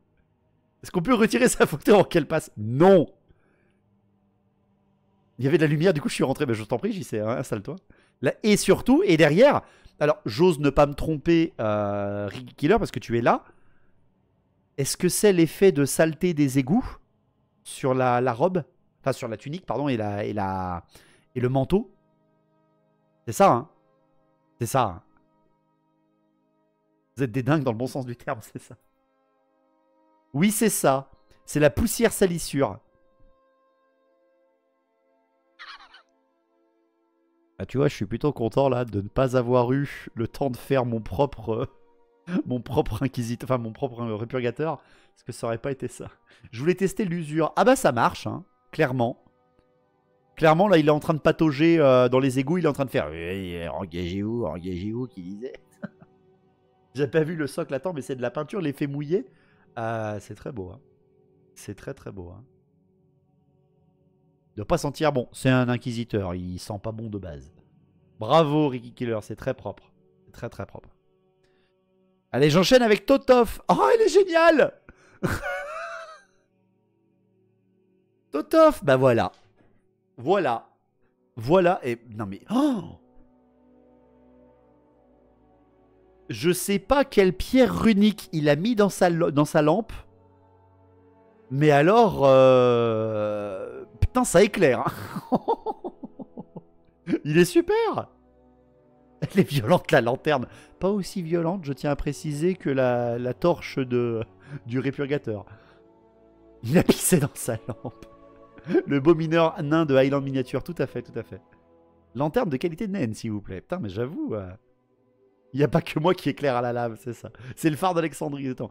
Est-ce qu'on peut retirer sa photo avant qu'elle passe? Non. Il y avait de la lumière, du coup je suis rentré. Mais je t'en prie, j'y sais, hein, installe-toi. Et surtout, et derrière, alors j'ose ne pas me tromper, Ricky Killer, parce que tu es là. Est-ce que c'est l'effet de saleté des égouts sur la robe? Enfin, sur la tunique, pardon, et le manteau? C'est ça, hein? C'est ça. Hein. Vous êtes des dingues dans le bon sens du terme, c'est ça. Oui, c'est ça. C'est la poussière salissure. Ah, tu vois, je suis plutôt content là de ne pas avoir eu le temps de faire mon propre inquisiteur, enfin mon propre répurgateur, parce que ça aurait pas été ça. Je voulais tester l'usure. Ah bah ça marche, hein, clairement. Clairement, là, il est en train de patauger dans les égouts. Il est en train de faire engagez-vous, qui disait. J'ai pas vu le socle, attends, mais c'est de la peinture, l'effet mouillé. C'est très beau. Hein. C'est très très beau. Hein. Il doit pas sentir bon. C'est un inquisiteur, il sent pas bon de base. Bravo, Ricky Killer, c'est très propre. C'est très très propre. Allez, j'enchaîne avec Totov. Oh, elle est géniale. Totov, bah voilà. Voilà. Voilà. Et non mais... Oh, je sais pas quelle pierre runique il a mis dans sa lampe. Mais alors... Putain, ça éclaire. Hein. Il est super. Elle est violente, la lanterne. Pas aussi violente, je tiens à préciser, que la torche du répurgateur. Il a pissé dans sa lampe. Le beau mineur nain de Highland Miniature, tout à fait, tout à fait. Lanterne de qualité naine, s'il vous plaît. Putain, mais j'avoue, il n'y a pas que moi qui éclaire à la lave, c'est ça. C'est le phare d'Alexandrie, attends.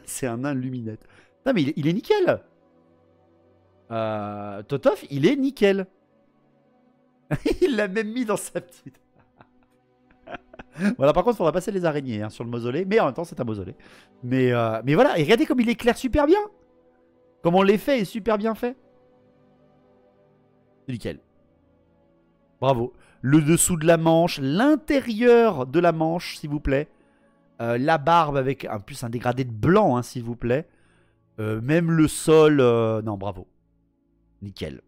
C'est un nain luminette. Non, mais il est nickel. Totov, il est nickel. Il l'a même mis dans sa petite... Voilà, par contre, il faudra passer les araignées hein, sur le mausolée. Mais en même temps, c'est un mausolée. Mais voilà, et regardez comme il éclaire super bien. Comment l'effet est super bien fait. Nickel. Bravo. Le dessous de la manche, l'intérieur de la manche, s'il vous plaît. La barbe avec en plus un dégradé de blanc, hein, s'il vous plaît. Même le sol. Non, bravo. Nickel.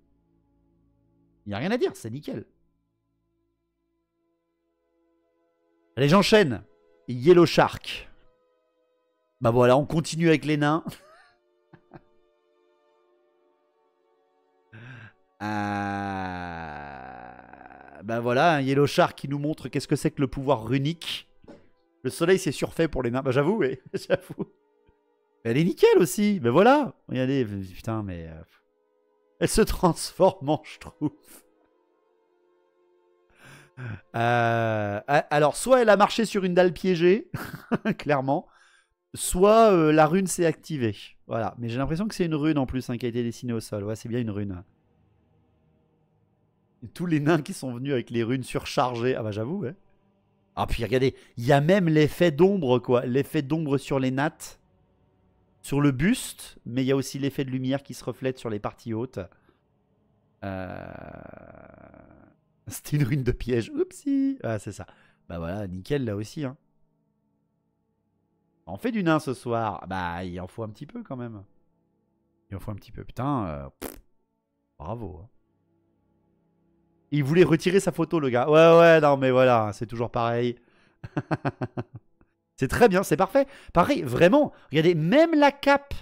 Il n'y a rien à dire, c'est nickel. Allez, j'enchaîne. Yellow Shark. Bah voilà, on continue avec les nains. Bah voilà, un Yellow Shark qui nous montre qu'est-ce que c'est que le pouvoir runique. Le soleil, c'est surfait pour les nains. Bah j'avoue, oui, j'avoue. Elle est nickel aussi. Bah voilà. Regardez, putain, mais... Elle se transforme en schtroumpf. Alors, soit elle a marché sur une dalle piégée, clairement, soit la rune s'est activée. Voilà, mais j'ai l'impression que c'est une rune en plus hein, qui a été dessinée au sol. Ouais, c'est bien une rune. Et tous les nains qui sont venus avec les runes surchargées. Ah bah j'avoue, ouais. Ah puis regardez, il y a même l'effet d'ombre, quoi. L'effet d'ombre sur les nattes, sur le buste, mais il y a aussi l'effet de lumière qui se reflète sur les parties hautes. C'était une rune de piège. Oupsie. Ah, c'est ça. Bah voilà, nickel là aussi. Hein. On fait du nain ce soir. Bah, il en faut un petit peu quand même. Il en faut un petit peu. Putain, bravo. Hein. Il voulait retirer sa photo, le gars. Ouais, ouais, non, mais voilà, c'est toujours pareil. C'est très bien, c'est parfait. Pareil, vraiment. Regardez, même la cape.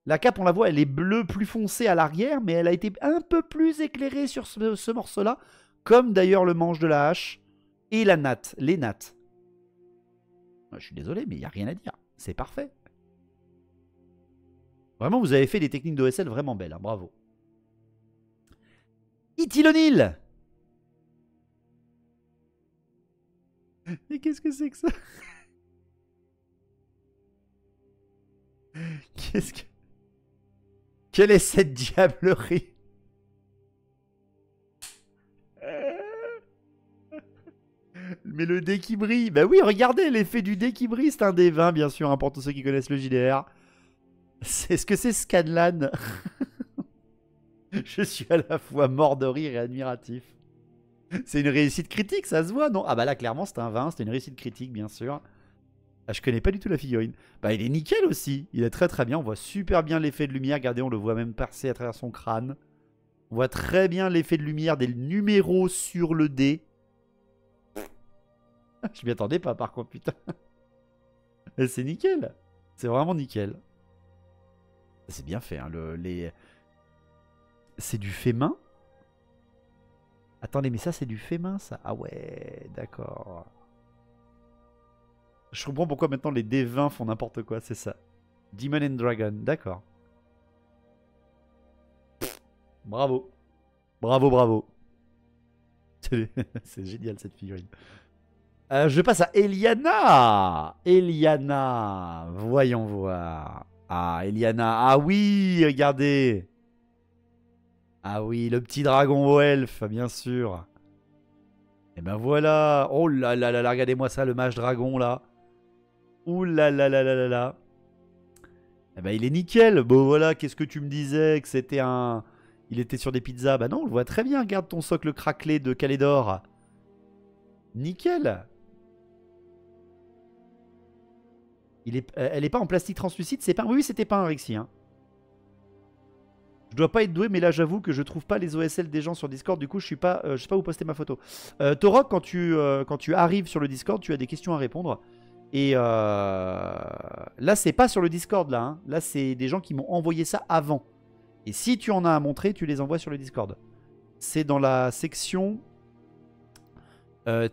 La cape, on la voit, elle est bleue plus foncée à l'arrière, mais elle a été un peu plus éclairée sur ce morceau-là. Comme d'ailleurs le manche de la hache et la natte, les nattes. Je suis désolé, mais il n'y a rien à dire. C'est parfait. Vraiment, vous avez fait des techniques d'OSL vraiment belles. Hein, bravo. Itilonil. Mais qu'est-ce que c'est que ça? Qu'est-ce que... Quelle est cette diablerie? Mais le dé qui brille. Bah oui, regardez l'effet du dé qui brille. C'est un dé 20, bien sûr, hein, pour tous ceux qui connaissent le JDR. Est-ce que c'est Scanlan? Je suis à la fois mort de rire et admiratif. C'est une réussite critique, ça se voit, non? Ah bah là, clairement, c'est un 20. C'était une réussite critique, bien sûr. Ah, je connais pas du tout la figurine. Bah, il est nickel aussi. Il est très très bien. On voit super bien l'effet de lumière. Regardez, on le voit même passer à travers son crâne. On voit très bien l'effet de lumière des numéros sur le dé. Je m'y attendais pas par contre, putain. C'est nickel. C'est vraiment nickel. C'est bien fait. Hein, c'est du fait main. Attendez, mais ça c'est du fait main ça. Ah ouais, d'accord. Je comprends pourquoi maintenant les D20 font n'importe quoi, c'est ça. Demon and Dragon, d'accord. Bravo. Bravo, bravo. C'est génial cette figurine. Je passe à Eliana. Eliana. Voyons voir. Ah, Eliana. Ah oui, regardez. Ah oui, le petit dragon au elfe, bien sûr. Et ben voilà. Oh là là là là, regardez-moi ça, le mage dragon là. Ouh là là là là là là. Eh ben il est nickel. Bon voilà, qu'est-ce que tu me disais que c'était un... Il était sur des pizzas. Bah non, on le voit très bien. Regarde ton socle craquelé de Calédor. Nickel. Elle est pas en plastique translucide, c'est pas... Oui, c'était pas un Rexy. Hein. Je dois pas être doué, mais là j'avoue que je trouve pas les OSL des gens sur Discord. Du coup, je sais pas où poster ma photo. Torok, quand tu arrives sur le Discord, tu as des questions à répondre. Et là, c'est pas sur le Discord là. Hein. Là, c'est des gens qui m'ont envoyé ça avant. Et si tu en as à montrer, tu les envoies sur le Discord. C'est dans la section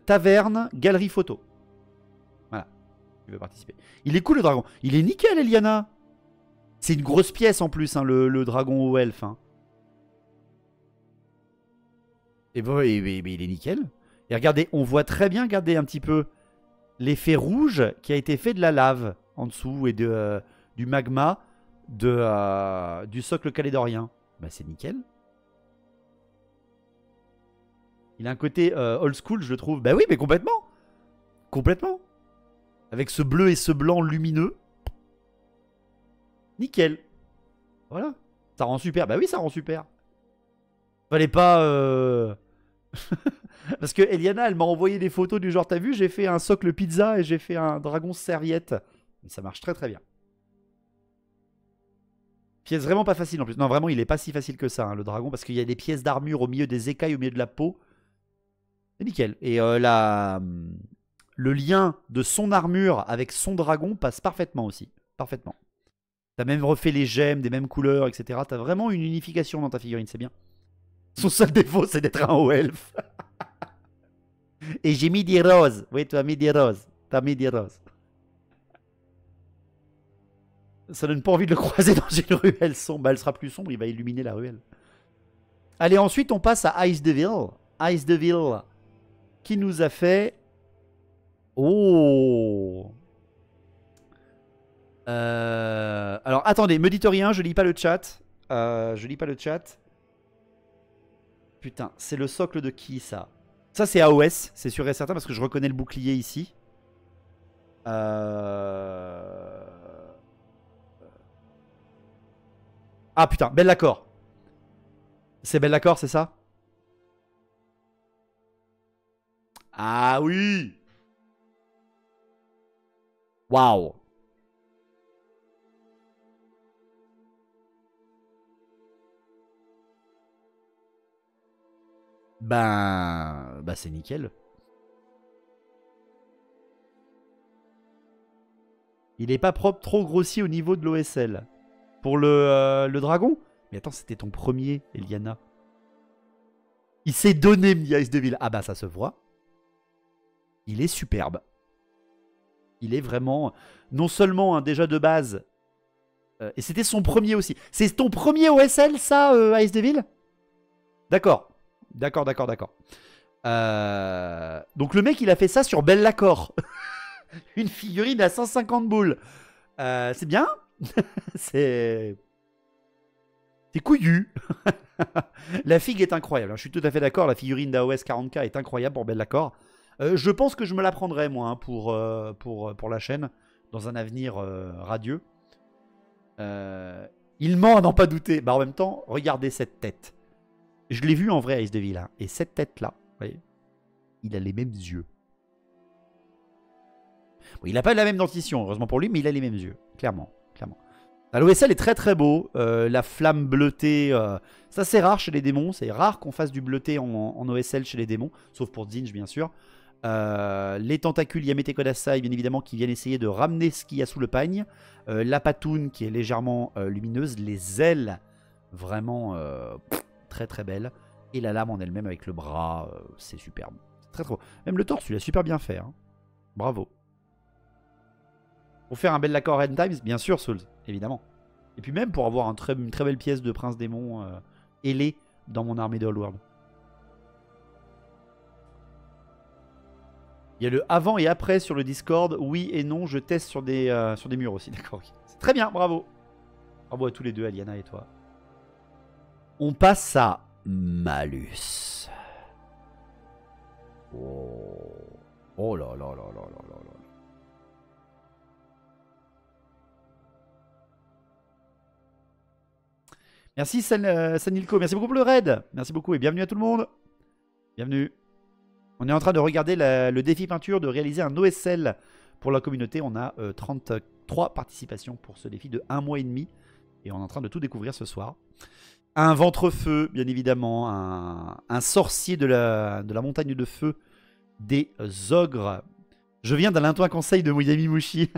taverne, galerie photo. Voilà. Tu veux participer. Il est cool le dragon. Il est nickel, Eliana. C'est une grosse pièce en plus, hein, le dragon au elfe. Hein. Et bon, il est nickel. Et regardez, on voit très bien, regardez un petit peu l'effet rouge qui a été fait de la lave en dessous et du magma du socle calédorien. Bah c'est nickel. Il a un côté old school, je le trouve. Bah oui, mais complètement. Complètement. Avec ce bleu et ce blanc lumineux. Nickel. Voilà. Ça rend super. Bah oui, ça rend super. Fallait pas... Parce que Eliana, elle m'a envoyé des photos du genre, t'as vu, j'ai fait un socle pizza et j'ai fait un dragon serviette. Ça marche très très bien. Pièce vraiment pas facile en plus. Non, vraiment, il est pas si facile que ça, hein, le dragon, parce qu'il y a des pièces d'armure au milieu des écailles, au milieu de la peau. C'est nickel. Et le lien de son armure avec son dragon passe parfaitement aussi. Parfaitement. T'as même refait les gemmes, des mêmes couleurs, etc. T'as vraiment une unification dans ta figurine, c'est bien. Son seul défaut, c'est d'être un haut elfe. Et j'ai mis des roses. Oui, tu as mis des roses. T'as mis des roses. Ça donne pas envie de le croiser dans une ruelle sombre. Bah, elle sera plus sombre, il va illuminer la ruelle. Allez, ensuite, on passe à Ice Devil. Ice Devil, qui nous a fait... Oh. Alors, attendez, me dites rien, je lis pas le chat. Je lis pas le chat. Putain, c'est le socle de qui, ça? Ça, c'est AOS, c'est sûr et certain, parce que je reconnais le bouclier ici. Ah, putain, Bellacor. C'est Bellacor, c'est ça? Ah oui. Waouh. Bah c'est nickel. Il est pas propre, trop grossi au niveau de l'OSL. Pour le dragon. Mais attends, c'était ton premier, Eliana. Il s'est donné, me dit Ice Devil. Ah bah ça se voit. Il est superbe. Il est vraiment... Non seulement hein, déjà de base... et c'était son premier aussi. C'est ton premier OSL, ça, Ice Devil? D'accord. D'accord, d'accord, d'accord. Donc le mec, il a fait ça sur Bellacor. Une figurine à 150 boules. C'est bien. C'est couillu. La figue est incroyable. Je suis tout à fait d'accord. La figurine d'AOS 40K est incroyable pour Bellacor. Je pense que je me la prendrai, moi, hein, pour la chaîne, dans un avenir radieux. Il ment à n'en pas douter. Bah, en même temps, regardez cette tête. Je l'ai vu en vrai à Ice Devil. Hein. Et cette tête-là, vous voyez, il a les mêmes yeux. Bon, il n'a pas la même dentition, heureusement pour lui, mais il a les mêmes yeux. Clairement. Clairement. L'OSL est très très beau. La flamme bleutée, ça c'est rare chez les démons. C'est rare qu'on fasse du bleuté en OSL chez les démons. Sauf pour Zinj, bien sûr. Les tentacules Yamete Kodasai, bien évidemment, qui viennent essayer de ramener ce qu'il y a sous le pagne. La patoune qui est légèrement lumineuse. Les ailes, vraiment très très belles. Et la lame en elle-même avec le bras, c'est superbe. Très très beau. Même le torse, il a super bien fait. Hein. Bravo. Pour faire un bel accord End Times, bien sûr, Souls, évidemment. Et puis même pour avoir une très belle pièce de Prince Démon ailé dans mon armée de Old-World. Il y a le avant et après sur le Discord. Oui et non, je teste sur des murs aussi. D'accord. C'est très bien, bravo. Bravo à tous les deux, Aliana et toi. On passe à Malus. Oh, oh là là là là là là là. Merci Sanilko, merci beaucoup pour le raid. Merci beaucoup et bienvenue à tout le monde. Bienvenue. On est en train de regarder le défi peinture de réaliser un OSL pour la communauté. On a 33 participations pour ce défi de 1 mois et demi. Et on est en train de tout découvrir ce soir. Un ventre-feu, bien évidemment. Un sorcier de la montagne de feu. Des ogres. Je viens d'un lointain conseil de Mouyami Mushi.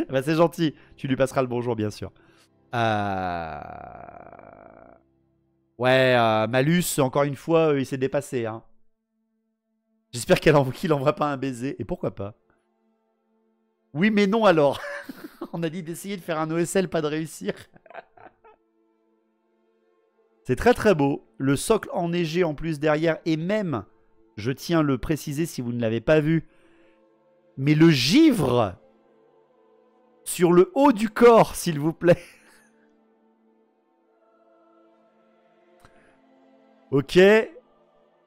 Bah, c'est gentil. Tu lui passeras le bonjour, bien sûr. Ouais, Malus, encore une fois, il s'est dépassé. Hein. J'espère qu'il n'envoie pas un baiser. Et pourquoi pas? Oui, mais non alors. On a dit d'essayer de faire un OSL, pas de réussir. C'est très très beau. Le socle enneigé en plus derrière. Et même, je tiens à le préciser si vous ne l'avez pas vu, mais le givre sur le haut du corps, s'il vous plaît. Ok.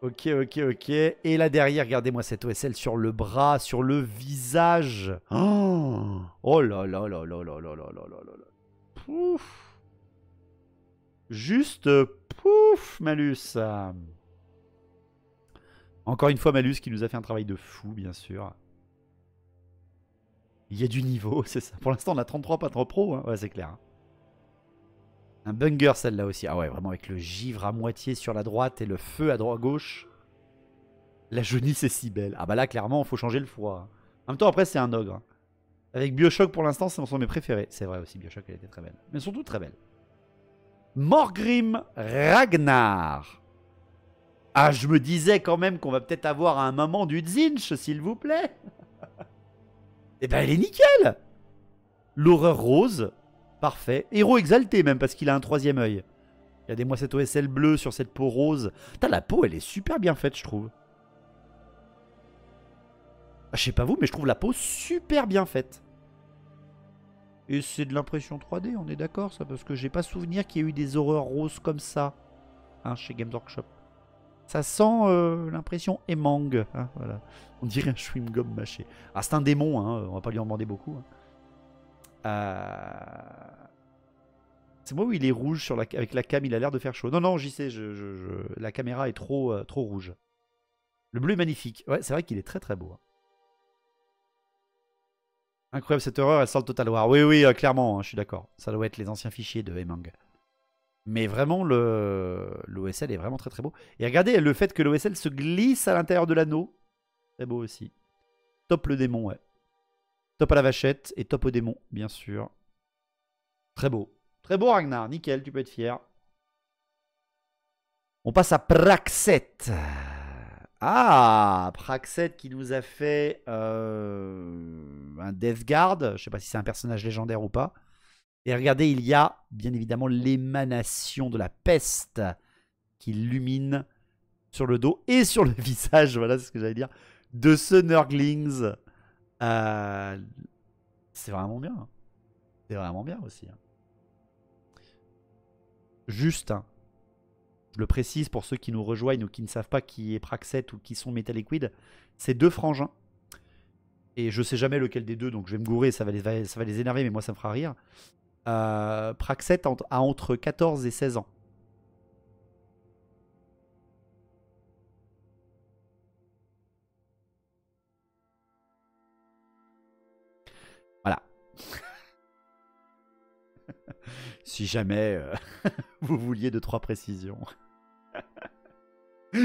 Ok. Et là derrière, regardez-moi cette OSL sur le bras, sur le visage. Oh là là là là là là là là là là. Pouf. Juste pouf, Malus. Encore une fois, Malus qui nous a fait un travail de fou, bien sûr. Il y a du niveau, c'est ça. Pour l'instant, on a 33 pas trop pro. Hein. Ouais, c'est clair. Hein. Un banger celle-là aussi. Ah ouais, vraiment avec le givre à moitié sur la droite et le feu à droite gauche. La jaunisse est si belle. Ah bah là, clairement, il faut changer le foie. En même temps, après, c'est un ogre. Avec Bioshock, pour l'instant, ce sont mes préférés. C'est vrai aussi, Bioshock, elle était très belle. Mais surtout très belle. Morgrim Ragnar. Ah, je me disais quand même qu'on va peut-être avoir à un moment du Zinch, s'il vous plaît. Eh ben, elle est nickel. L'horreur rose. Parfait. Héros exalté même, parce qu'il a un troisième œil. Regardez-moi cette OSL bleue sur cette peau rose. Putain, la peau, elle est super bien faite, je trouve. Ah, je sais pas vous, mais je trouve la peau super bien faite. Et c'est de l'impression 3D, on est d'accord, ça? Parce que j'ai pas souvenir qu'il y ait eu des horreurs roses comme ça, hein, chez Games Workshop. Ça sent l'impression émangue. Hein, voilà. On dirait un chewing-gum mâché. Ah, c'est un démon, hein, on va pas lui en demander beaucoup. Hein. C'est moi où il est rouge sur avec la cam, il a l'air de faire chaud. Non, non, j'y sais, la caméra est trop rouge. Le bleu est magnifique. Ouais, c'est vrai qu'il est très très beau. Hein. Incroyable cette horreur, elle sort le Total War. Oui, oui, clairement, hein, je suis d'accord. Ça doit être les anciens fichiers de Emang. Mais vraiment, l'OSL est vraiment très très beau. Et regardez le fait que l'OSL se glisse à l'intérieur de l'anneau. Très beau aussi. Top le démon, ouais. Top à la vachette et top au démon, bien sûr. Très beau. Très beau, Ragnar. Nickel, tu peux être fier. On passe à Praxet. Ah, Praxet qui nous a fait un Death Guard. Je ne sais pas si c'est un personnage légendaire ou pas. Et regardez, il y a bien évidemment l'émanation de la peste qui illumine sur le dos et sur le visage. Voilà, c'est ce que j'allais dire. De ce Nurglings. C'est vraiment bien. C'est vraiment bien aussi. Hein. Juste, hein, je le précise pour ceux qui nous rejoignent ou qui ne savent pas qui est Praxet ou qui sont Metal Liquid, c'est deux frangins. Et je sais jamais lequel des deux, donc je vais me gourer, ça va les énerver, mais moi ça me fera rire. Praxet a entre 14 et 16 ans. Voilà. Si jamais vous vouliez 2-3 précisions.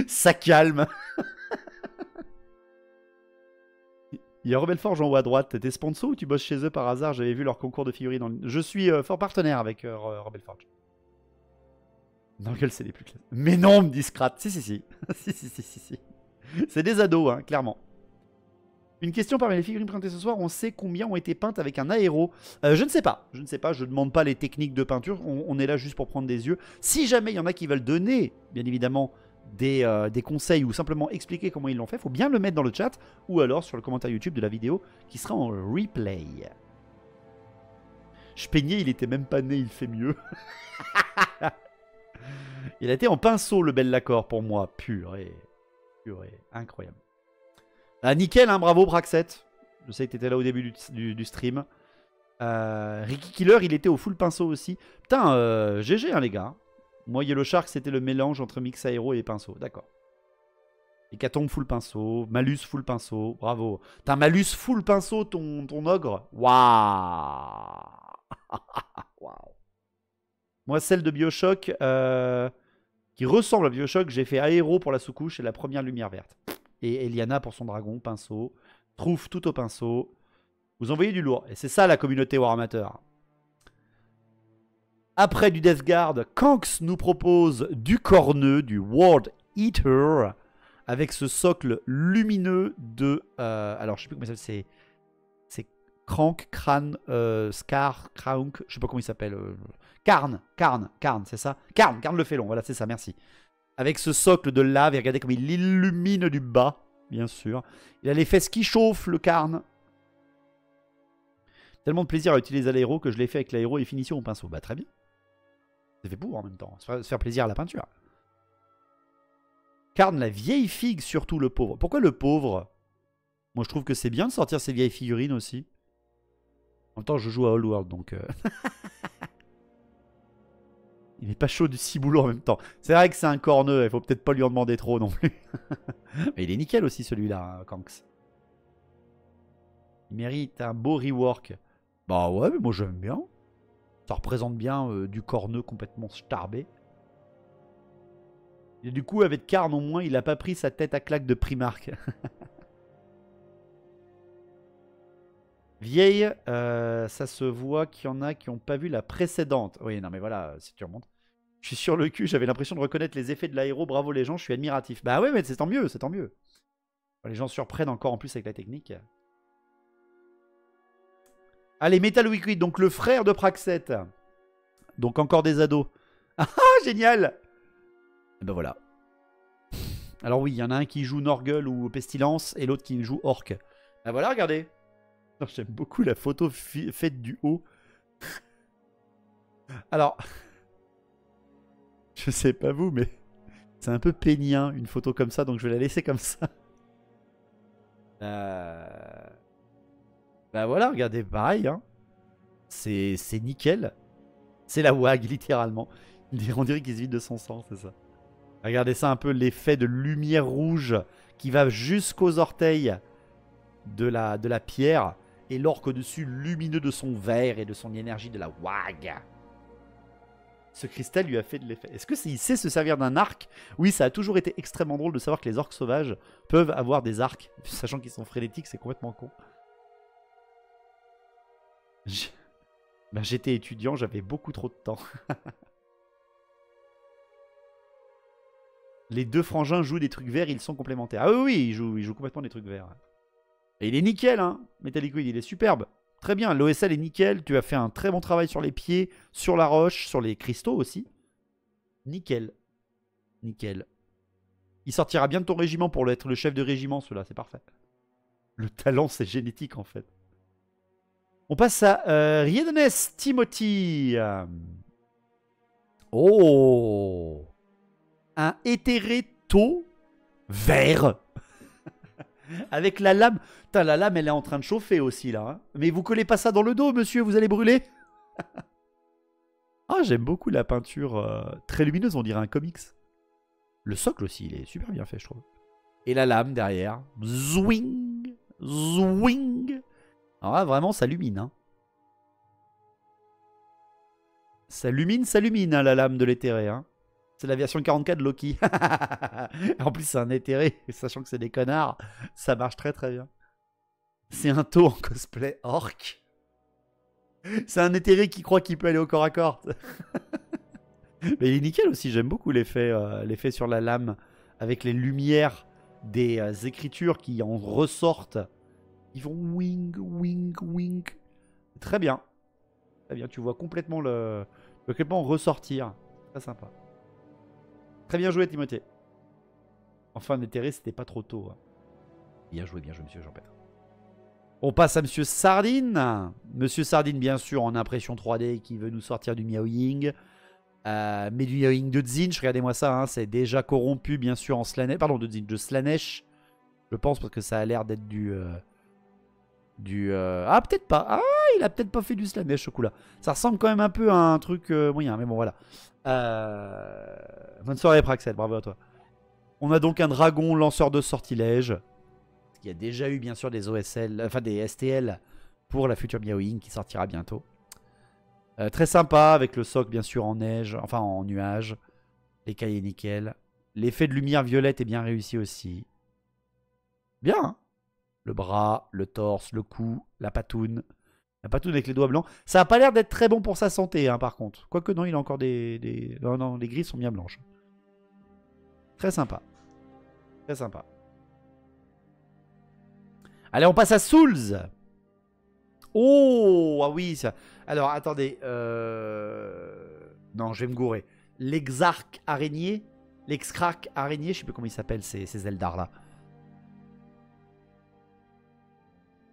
Ça calme. Il y a Rebel Forge en haut à droite. T'es sponsor ou tu bosses chez eux par hasard? J'avais vu leur concours de figurines. Je suis fort partenaire avec Rebel Forge. Dans lequel c'est les plus classes. Mais non, me dit Scrat. Si. si. C'est des ados, hein, clairement. Une question parmi les figurines présentées ce soir. On sait combien ont été peintes avec un aéro? Je ne sais pas. Je ne demande pas les techniques de peinture. On est là juste pour prendre des yeux. Si jamais il y en a qui veulent donner, bien évidemment, des conseils ou simplement expliquer comment ils l'ont fait, il faut bien le mettre dans le chat ou alors sur le commentaire YouTube de la vidéo qui sera en replay. Je peignais, il était même pas né, il fait mieux. Il a été en pinceau, le bel Lacor, pour moi. Purée. Purée. Incroyable. Ah, nickel, hein, bravo, Braxet. Je sais que t'étais là au début du stream. Ricky Killer, il était au full pinceau aussi. Putain, GG, hein, les gars. Moi, Yellow Shark, c'était le mélange entre mix aéro et pinceau. D'accord. Hécatombe full pinceau. Malus full pinceau. Bravo. T'as Malus full pinceau, ton ogre. Waouh. Waouh. Moi, celle de Bioshock, qui ressemble à Bioshock, j'ai fait aéro pour la sous-couche et la première lumière verte. Et Eliana pour son dragon, pinceau. Trouve tout au pinceau. Vous envoyez du lourd. Et c'est ça la communauté Warhammer. Après du Death Guard, Kanks nous propose du corneux, du World Eater, avec ce socle lumineux de... alors, je sais plus comment il s'appelle, c'est Crank, Crane, Scar, Crank, je sais pas comment il s'appelle. Karn, c'est ça. Karn le félon, voilà, c'est ça, merci. Avec ce socle de lave, et regardez comme il illumine du bas, bien sûr. Il a les fesses qui chauffent, le Karn. Tellement de plaisir à utiliser l'aéro que je l'ai fait avec l'aéro et finition au pinceau. Bah très bien. C'est fait pour en même temps. Se faire plaisir à la peinture. Karn, la vieille figue, surtout le pauvre. Pourquoi le pauvre? Moi je trouve que c'est bien de sortir ces vieilles figurines aussi. En même temps je joue à Old World donc... Il n'est pas chaud du ciboulot en même temps. C'est vrai que c'est un corneux, il faut peut-être pas lui en demander trop non plus. Mais il est nickel aussi celui-là, hein, Kanks. Il mérite un beau rework. Bah ouais, mais moi j'aime bien. Ça représente bien du corneux complètement starbé. Et du coup, avec Karn au moins, il a pas pris sa tête à claque de Primark. Vieille, ça se voit qu'il y en a qui n'ont pas vu la précédente. Oui, non mais voilà, si tu remontes. Je suis sur le cul, j'avais l'impression de reconnaître les effets de l'aéro. Bravo les gens, je suis admiratif. Bah ouais, mais c'est tant mieux, c'est tant mieux. Les gens surprennent encore en plus avec la technique. Allez, Metal Liquid, donc le frère de Praxet. Donc encore des ados. Ah, génial! Et ben voilà. Alors oui, il y en a un qui joue Norgul ou Pestilence et l'autre qui joue Orc. Ben voilà, regardez. J'aime beaucoup la photo faite du haut. Alors, je sais pas vous, mais c'est un peu pénien une photo comme ça, donc je vais la laisser comme ça. Bah voilà, regardez, pareil, hein. C'est nickel. C'est la WAG, littéralement. On dirait qu'il se vide de son sang, c'est ça. Regardez ça un peu, l'effet de lumière rouge qui va jusqu'aux orteils de la pierre. Et l'orque au-dessus lumineux de son verre et de son énergie de la WAG. Ce cristal lui a fait de l'effet. Est-ce qu'il sait se servir d'un arc? Oui, ça a toujours été extrêmement drôle de savoir que les orques sauvages peuvent avoir des arcs. Sachant qu'ils sont frénétiques, c'est complètement con. Ben, j'étais étudiant, j'avais beaucoup trop de temps. Les deux frangins jouent des trucs verts, ils sont complémentaires. Ah oui, ils jouent complètement des trucs verts. Et il est nickel, hein, Metal Liquid, il est superbe. Très bien, l'OSL est nickel, tu as fait un très bon travail sur les pieds, sur la roche, sur les cristaux aussi. Nickel. Nickel. Il sortira bien de ton régiment pour être le chef de régiment, ceux-là, c'est parfait. Le talent, c'est génétique, en fait. On passe à Riedenes Timothy. Oh! Un éthéréto vert. Avec la lame. Putain, la lame, elle est en train de chauffer aussi, là. Hein. Mais vous collez pas ça dans le dos, monsieur, vous allez brûler. Ah, j'aime beaucoup la peinture très lumineuse, on dirait un comics. Le socle aussi, il est super bien fait, je trouve. Et la lame derrière. Zwing. Zwing. Alors là, vraiment, ça lumine. Hein. Ça lumine, hein, la lame de l'éthéré. Hein. C'est la version 44 de Loki. En plus, c'est un éthéré, sachant que c'est des connards. Ça marche très très bien. C'est un taux en cosplay orc. C'est un éthéré qui croit qu'il peut aller au corps à corps. Mais il est nickel aussi, j'aime beaucoup l'effet sur la lame. Avec les lumières des écritures qui en ressortent. Ils vont wing, wing, wing. Très bien. Très bien, tu vois complètement complètement ressortir. Très sympa. Très bien joué, Timothée. Enfin, déterré, c'était pas trop tôt. Hein. Bien joué, monsieur Jean-Pêtre. On passe à Monsieur Sardine. Monsieur Sardine, bien sûr, en impression 3D, qui veut nous sortir du Miaoying. Mais du Yaoing de Zinch, regardez-moi ça, hein, c'est déjà corrompu bien sûr en Slanesh. Pardon, de Zinch, de Slanesh. Je pense parce que ça a l'air d'être du... Ah, peut-être pas. Ah, il a peut-être pas fait du Slanesh ce coup-là. Ça ressemble quand même un peu à un truc moyen, mais bon, voilà. Bonne soirée, Praxel, bravo à toi. On a donc un dragon lanceur de sortilèges. Il y a déjà eu bien sûr des OSL, enfin des STL pour la future Miaoying qui sortira bientôt. Très sympa avec le socle bien sûr en neige, enfin en nuage. Les cahiers nickel. L'effet de lumière violette est bien réussi aussi. Bien, hein. Le bras, le torse, le cou, la patoune. La patoune avec les doigts blancs. Ça n'a pas l'air d'être très bon pour sa santé, hein, par contre. Quoique non, il a encore des... Non, non, les griffes sont bien blanches. Très sympa. Très sympa. Allez, on passe à Souls. Oh, ah oui, ça. Alors, attendez. Non, je vais me gourer. L'exarque araignée. L'excrac araignée, je sais plus comment il s'appelle ces Eldar-là.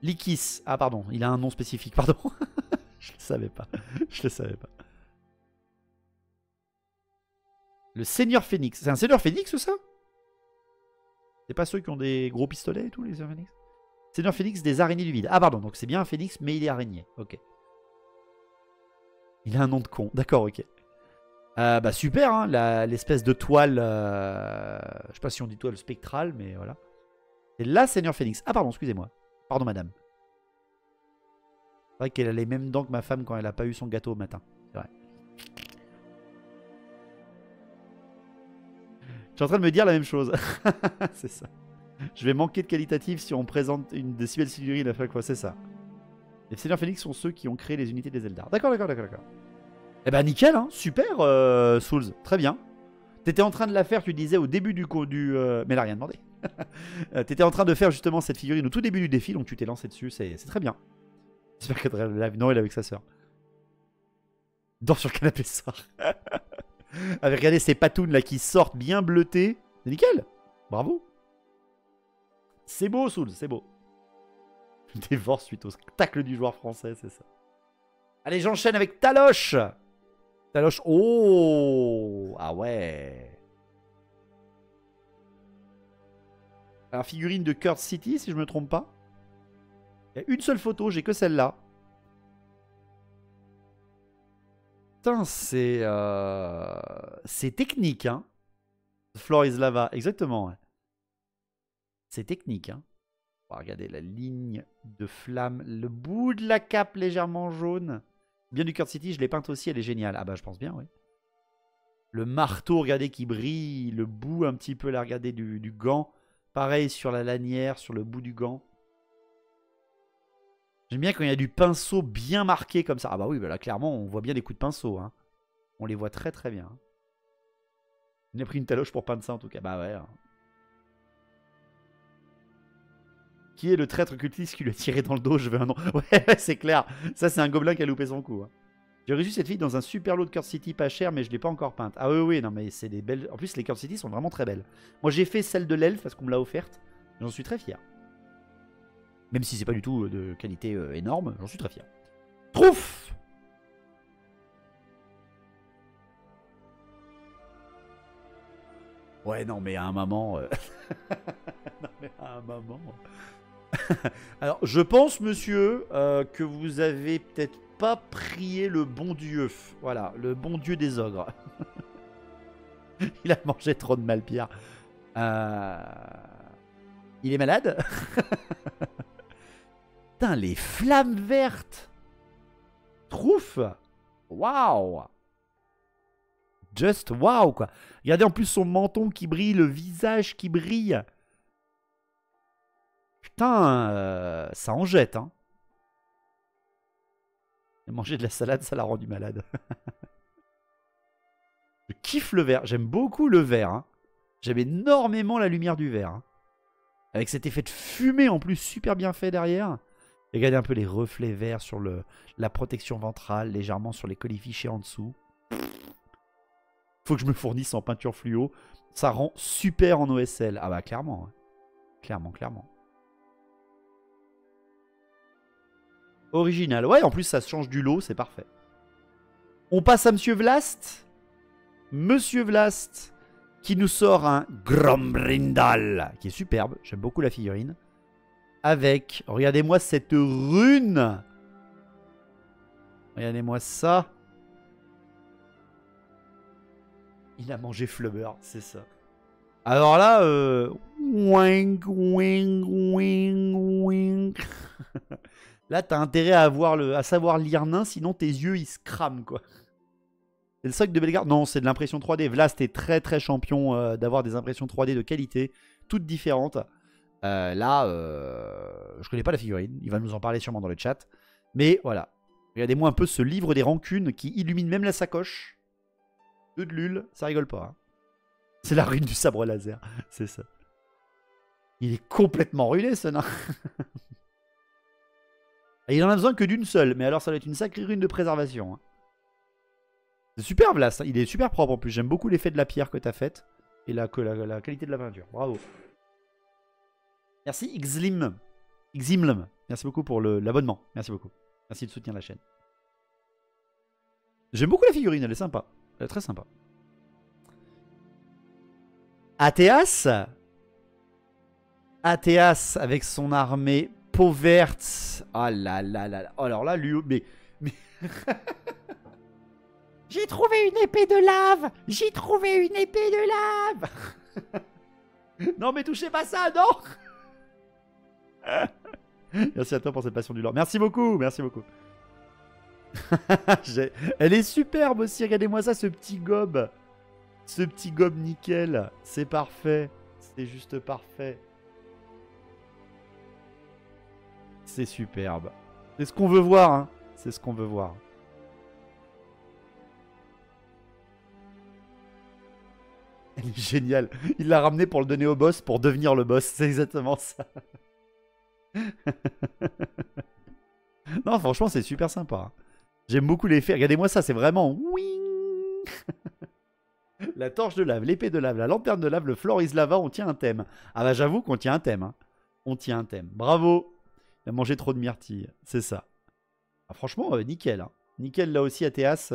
Likis. Ah, pardon, il a un nom spécifique, pardon. Je le savais pas. Je le savais pas. Le Seigneur Phénix. C'est un Seigneur Phénix, ça? C'est pas ceux qui ont des gros pistolets et tout, les Seigneurs Phénix? Seigneur Phénix des araignées du vide. Ah, pardon, donc c'est bien un Phénix, mais il est araignée. Ok. Il a un nom de con. D'accord, ok. Bah super, hein, l'espèce de toile. Je sais pas si on dit toile spectrale, mais voilà. C'est la Seigneur Phénix. Ah, pardon, excusez-moi. Pardon, madame. C'est vrai qu'elle a les mêmes dents que ma femme quand elle a pas eu son gâteau au matin. C'est vrai. Je suis en train de me dire la même chose. C'est ça. Je vais manquer de qualitatif si on présente une de si belles figurines à chaque fois. C'est ça. Les Seigneurs Phénix sont ceux qui ont créé les unités des Eldar. D'accord, d'accord, d'accord, d'accord. Eh ben nickel, hein, super, Souls. Très bien. T'étais en train de la faire, tu disais, au début du... mais elle a rien demandé. T'étais en train de faire justement cette figurine au tout début du défi, donc tu t'es lancé dessus, c'est très bien. J'espère qu'elle live. Non, elle est avec sa sœur. Dors sur le canapé ce soir. Avec, regardez ces patounes là qui sortent bien bleutées. C'est nickel. Bravo. C'est beau, Souls, c'est beau. Dévore suite au tacle du joueur français, c'est ça. Allez, j'enchaîne avec Taloche. Taloche. Oh. Ah ouais. Alors, figurine de Curse City, si je me trompe pas. Il y a une seule photo, j'ai que celle-là. Putain, c'est technique, hein. Floor is lava, exactement. Ouais. C'est technique, hein. Oh, regardez la ligne de flamme, le bout de la cape légèrement jaune. Bien du Curse City, je l'ai peinte aussi, elle est géniale. Ah bah je pense bien, oui. Le marteau, regardez, qui brille. Le bout un petit peu, là, regardez, du gant. Pareil sur la lanière, sur le bout du gant. J'aime bien quand il y a du pinceau bien marqué comme ça. Ah bah oui, bah là clairement on voit bien des coups de pinceau. Hein. On les voit très très bien. On a pris une taloche pour peindre ça en tout cas. Bah ouais. Hein. Qui est le traître cultiste qui lui a tiré dans le dos? Je veux un nom. Ouais, c'est clair. Ça c'est un gobelin qui a loupé son coup. Hein. J'ai reçu cette fille dans un super lot de Curse City pas cher, mais je l'ai pas encore peinte. Ah oui, oui, non mais c'est des belles... En plus les Curse City sont vraiment très belles. Moi j'ai fait celle de l'elfe parce qu'on me l'a offerte. J'en suis très fier. Même si c'est pas du tout de qualité énorme, j'en suis très fier. Trouf! Ouais, non, mais à un moment... non, mais à un moment... Alors, je pense, monsieur, que vous avez peut-être pas prié le bon Dieu. Voilà, le bon Dieu des ogres. Il a mangé trop de Malpire. Il est malade? Putain, les flammes vertes. Trouf. Waouh. Just waouh, quoi. Regardez en plus son menton qui brille, le visage qui brille. Putain, ça en jette, hein. Manger de la salade, ça l'a rendu malade. Je kiffe le vert. J'aime beaucoup le vert. Hein. J'aime énormément la lumière du vert. Hein. Avec cet effet de fumée en plus super bien fait derrière. Et regardez un peu les reflets verts sur la protection ventrale, légèrement sur les colifichets en dessous. Faut que je me fournisse en peinture fluo. Ça rend super en OSL. Ah bah clairement. Hein. Clairement, clairement. Original. Ouais, en plus ça change du lot, c'est parfait. On passe à Monsieur Vlast. Monsieur Vlast qui nous sort un Grombrindal qui est superbe. J'aime beaucoup la figurine. Avec, regardez-moi cette rune. Regardez-moi ça. Il a mangé Flubber, c'est ça. Alors là, wing, wing, wing, wing. Là, t'as intérêt à savoir lire nain, sinon tes yeux, ils se crament, quoi. C'est le socle de Bellegarde? Non, c'est de l'impression 3D. Vlast est très, très champion d'avoir des impressions 3D de qualité, toutes différentes. Là, je connais pas la figurine. Il va nous en parler sûrement dans le chat. Mais voilà. Regardez-moi un peu ce livre des rancunes qui illumine même la sacoche. De l'ul, ça rigole pas. Hein. C'est la rune du sabre laser. C'est ça. Il est complètement ruiné, ce nain. Et il en a besoin que d'une seule. Mais alors, ça doit être une sacrée rune de préservation. Hein. C'est super, Vlast. Il est super propre en plus. J'aime beaucoup l'effet de la pierre que tu as faite. Et la qualité de la peinture. Bravo. Merci, Xlim. Ximlm. Merci beaucoup pour l'abonnement. Merci beaucoup. Merci de soutenir la chaîne. J'aime beaucoup la figurine. Elle est sympa. Elle est très sympa. Athéas. Athéas avec son armée peau verte. Oh là là là là. Oh, alors là, lui... Mais... J'ai trouvé une épée de lave. J'ai trouvé une épée de lave. Non mais touchez pas ça, non. Merci à toi pour cette passion du lore. Merci beaucoup, merci beaucoup. Elle est superbe aussi, regardez-moi ça, ce petit gobe. Ce petit gobe nickel. C'est parfait. C'est juste parfait. C'est superbe. C'est ce qu'on veut voir, hein. C'est ce qu'on veut voir. Elle est géniale. Il l'a ramené pour le donner au boss, pour devenir le boss. C'est exactement ça. Non, franchement, c'est super sympa. J'aime beaucoup l'effet. Regardez-moi ça, c'est vraiment... Wing. La torche de lave, l'épée de lave, la lanterne de lave, le Floris Lava, on tient un thème. Ah bah j'avoue qu'on tient un thème. Hein. On tient un thème. Bravo. Il a mangé trop de myrtilles. C'est ça. Ah, franchement, nickel. Hein. Nickel là aussi, Athéas.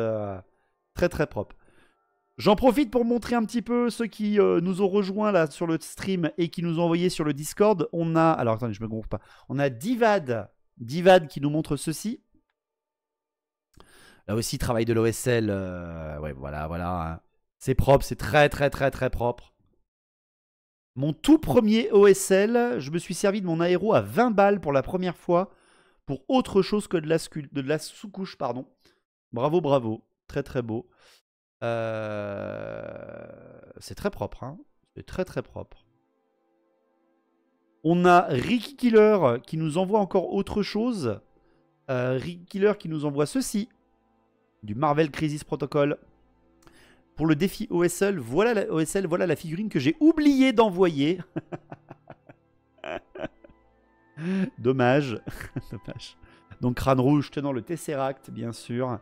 Très très propre. J'en profite pour montrer un petit peu ceux qui nous ont rejoints là sur le stream et qui nous ont envoyé sur le Discord. On a... Alors attendez, je me gonfle pas. On a Divad. Divad qui nous montre ceci. Là aussi, travail de l'OSL. Ouais, voilà, voilà. Hein. C'est propre, c'est très, très, très, très propre. Mon tout premier OSL, je me suis servi de mon aéro à 20 balles pour la première fois pour autre chose que de la sous-couche, pardon. Bravo, bravo. Très, très beau. C'est très propre, hein. C'est très, très propre. On a Ricky Killer qui nous envoie encore autre chose. Ricky Killer qui nous envoie ceci. Du Marvel Crisis Protocol. Pour le défi OSL, voilà la figurine que j'ai oublié d'envoyer. Dommage. Dommage. Donc crâne rouge tenant le Tesseract, bien sûr.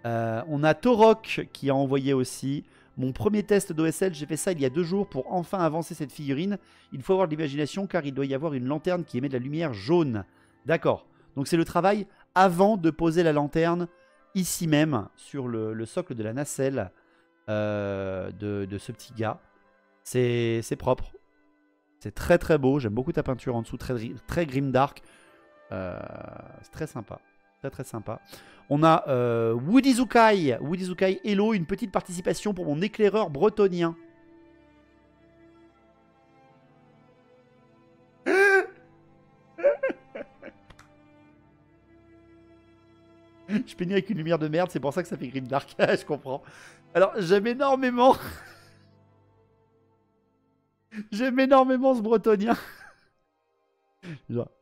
On a Torok qui a envoyé aussi. Mon premier test d'OSL, j'ai fait ça il y a 2 jours pour enfin avancer cette figurine. Il faut avoir de l'imagination car il doit y avoir une lanterne qui émet de la lumière jaune. D'accord. Donc c'est le travail avant de poser la lanterne ici même sur le socle de la nacelle de ce petit gars. C'est propre. C'est très très beau. J'aime beaucoup ta peinture en dessous. Très, très grimdark. C'est très sympa. Très très sympa. On a Woody Zukai. Woody Zukai, hello. Une petite participation pour mon éclaireur bretonien. Je peignais avec une lumière de merde, c'est pour ça que ça fait grimdark. Je comprends. Alors, j'aime énormément... J'aime énormément ce bretonien.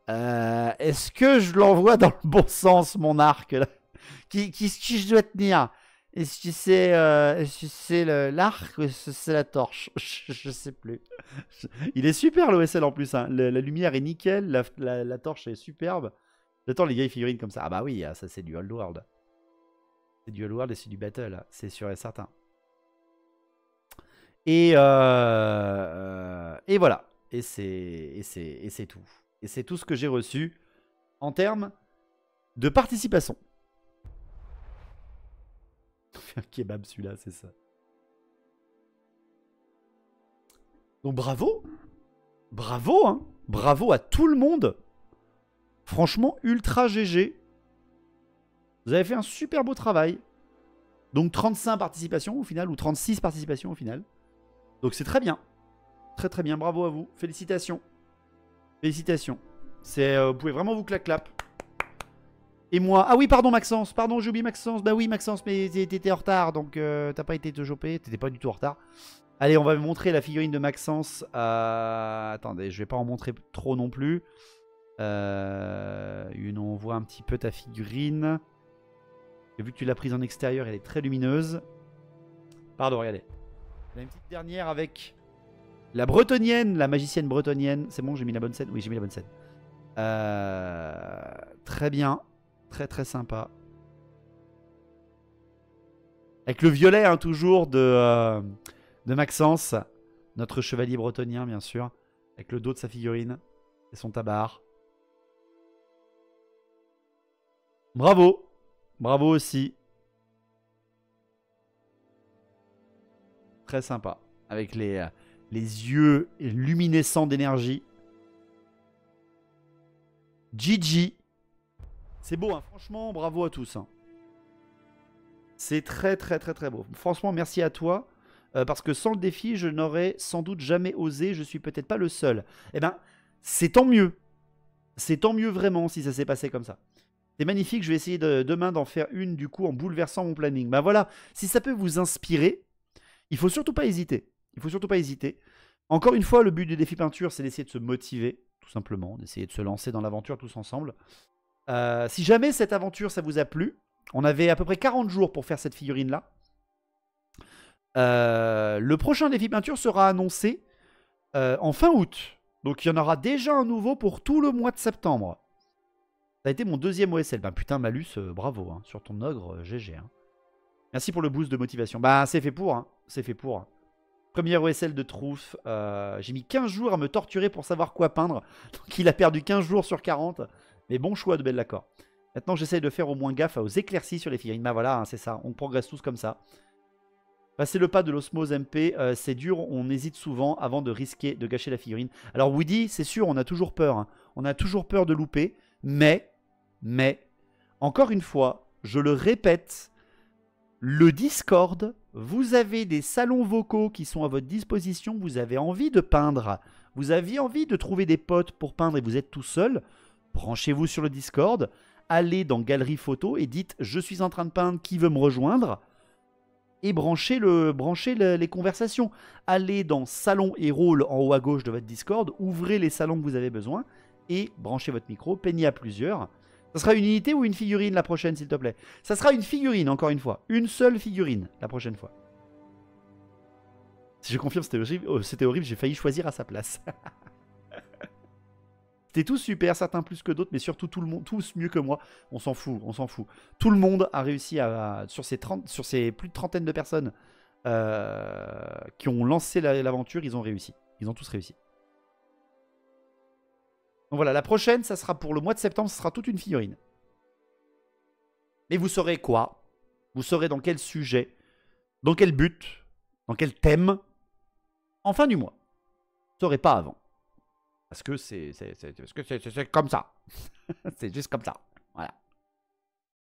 Est-ce que je l'envoie dans le bon sens, mon arc là qui je dois tenir? Est-ce que c'est l'arc ou c'est la torche? Je sais plus. Il est super l'OSL en plus. Hein. La lumière est nickel, la torche est superbe. J'attends les vieilles figurines comme ça. Ah bah oui, ça c'est du Old World. C'est du Old World et c'est du Battle, c'est sûr et certain. Et voilà. Et c'est tout. Et c'est tout ce que j'ai reçu en termes de participation. On fait un kebab celui-là, c'est ça. Donc bravo. Bravo, hein. Bravo à tout le monde. Franchement, ultra GG. Vous avez fait un super beau travail. Donc 35 participations au final, ou 36 participations au final. Donc c'est très bien. Très très bien, bravo à vous. Félicitations. Félicitations. Vous pouvez vraiment vous clap. Et moi... Ah oui, pardon Maxence. Pardon, j'ai oublié Maxence. Bah oui Maxence, mais t'étais en retard. Donc t'as pas été te choper. T'étais pas du tout en retard. Allez, on va montrer la figurine de Maxence. Attendez, je vais pas en montrer trop non plus. On voit un petit peu ta figurine. Vu que tu l'as prise en extérieur, elle est très lumineuse. Pardon, regardez. Il y a une petite dernière avec la bretonnienne, la magicienne bretonnienne. C'est bon, j'ai mis la bonne scène? Oui, j'ai mis la bonne scène. Très bien. Très très sympa. Avec le violet, hein, toujours, de Maxence. Notre chevalier bretonien, bien sûr. Avec le dos de sa figurine et son tabard. Bravo. Bravo aussi. Très sympa. Avec les yeux luminescents d'énergie. GG. C'est beau, hein. Franchement, bravo à tous. Hein. C'est très très très très beau. Franchement, merci à toi. Parce que sans le défi, je n'aurais sans doute jamais osé. Je suis peut-être pas le seul. Eh ben, c'est tant mieux. C'est tant mieux vraiment si ça s'est passé comme ça. C'est magnifique, je vais essayer demain d'en faire une du coup en bouleversant mon planning. Ben voilà, si ça peut vous inspirer, il faut surtout pas hésiter. Il faut surtout pas hésiter. Encore une fois, le but du défi peinture, c'est d'essayer de se motiver, tout simplement, d'essayer de se lancer dans l'aventure tous ensemble. Si jamais cette aventure, ça vous a plu, on avait à peu près 40 jours pour faire cette figurine-là. Le prochain défi peinture sera annoncé en fin août. Donc il y en aura déjà un nouveau pour tout le mois de septembre. Ça a été mon deuxième OSL. Ben putain, Malus, bravo. Hein. Sur ton ogre, GG. Hein. Merci pour le boost de motivation. Bah, c'est fait pour. Hein. C'est fait pour. Première OSL de Trouf. J'ai mis 15 jours à me torturer pour savoir quoi peindre. Donc il a perdu 15 jours sur 40. Mais bon choix de Bellacor. Maintenant, j'essaye de faire au moins gaffe aux éclaircies sur les figurines. Bah voilà, hein, c'est ça. On progresse tous comme ça. Passer le pas de l'osmose MP, c'est dur. On hésite souvent avant de risquer de gâcher la figurine. Alors Woody, c'est sûr, on a toujours peur. Hein. On a toujours peur de louper. Mais, encore une fois, je le répète, le Discord, vous avez des salons vocaux qui sont à votre disposition, vous avez envie de peindre, vous avez envie de trouver des potes pour peindre et vous êtes tout seul, branchez-vous sur le Discord, allez dans Galerie Photo et dites « Je suis en train de peindre, qui veut me rejoindre ?» et branchez les conversations. Allez dans Salon et Rôle en haut à gauche de votre Discord, ouvrez les salons que vous avez besoin et branchez votre micro, peignez à plusieurs. Ça sera une unité ou une figurine la prochaine, s'il te plaît? Ça sera une figurine, encore une fois. Une seule figurine, la prochaine fois. Si je confirme, c'était horrible, j'ai failli choisir à sa place. C'était tous super, certains plus que d'autres, mais surtout tout le monde, tous mieux que moi. On s'en fout, on s'en fout. Tout le monde a réussi sur ces plus de trentaine de personnes qui ont lancé l'aventure, ils ont réussi. Ils ont tous réussi. Donc voilà, la prochaine, ça sera pour le mois de septembre, ça sera toute une figurine. Mais vous saurez quoi? Vous saurez dans quel sujet, dans quel but, dans quel thème, en fin du mois. Vous ne saurez pas avant. Parce que c'est comme ça. C'est juste comme ça. Voilà.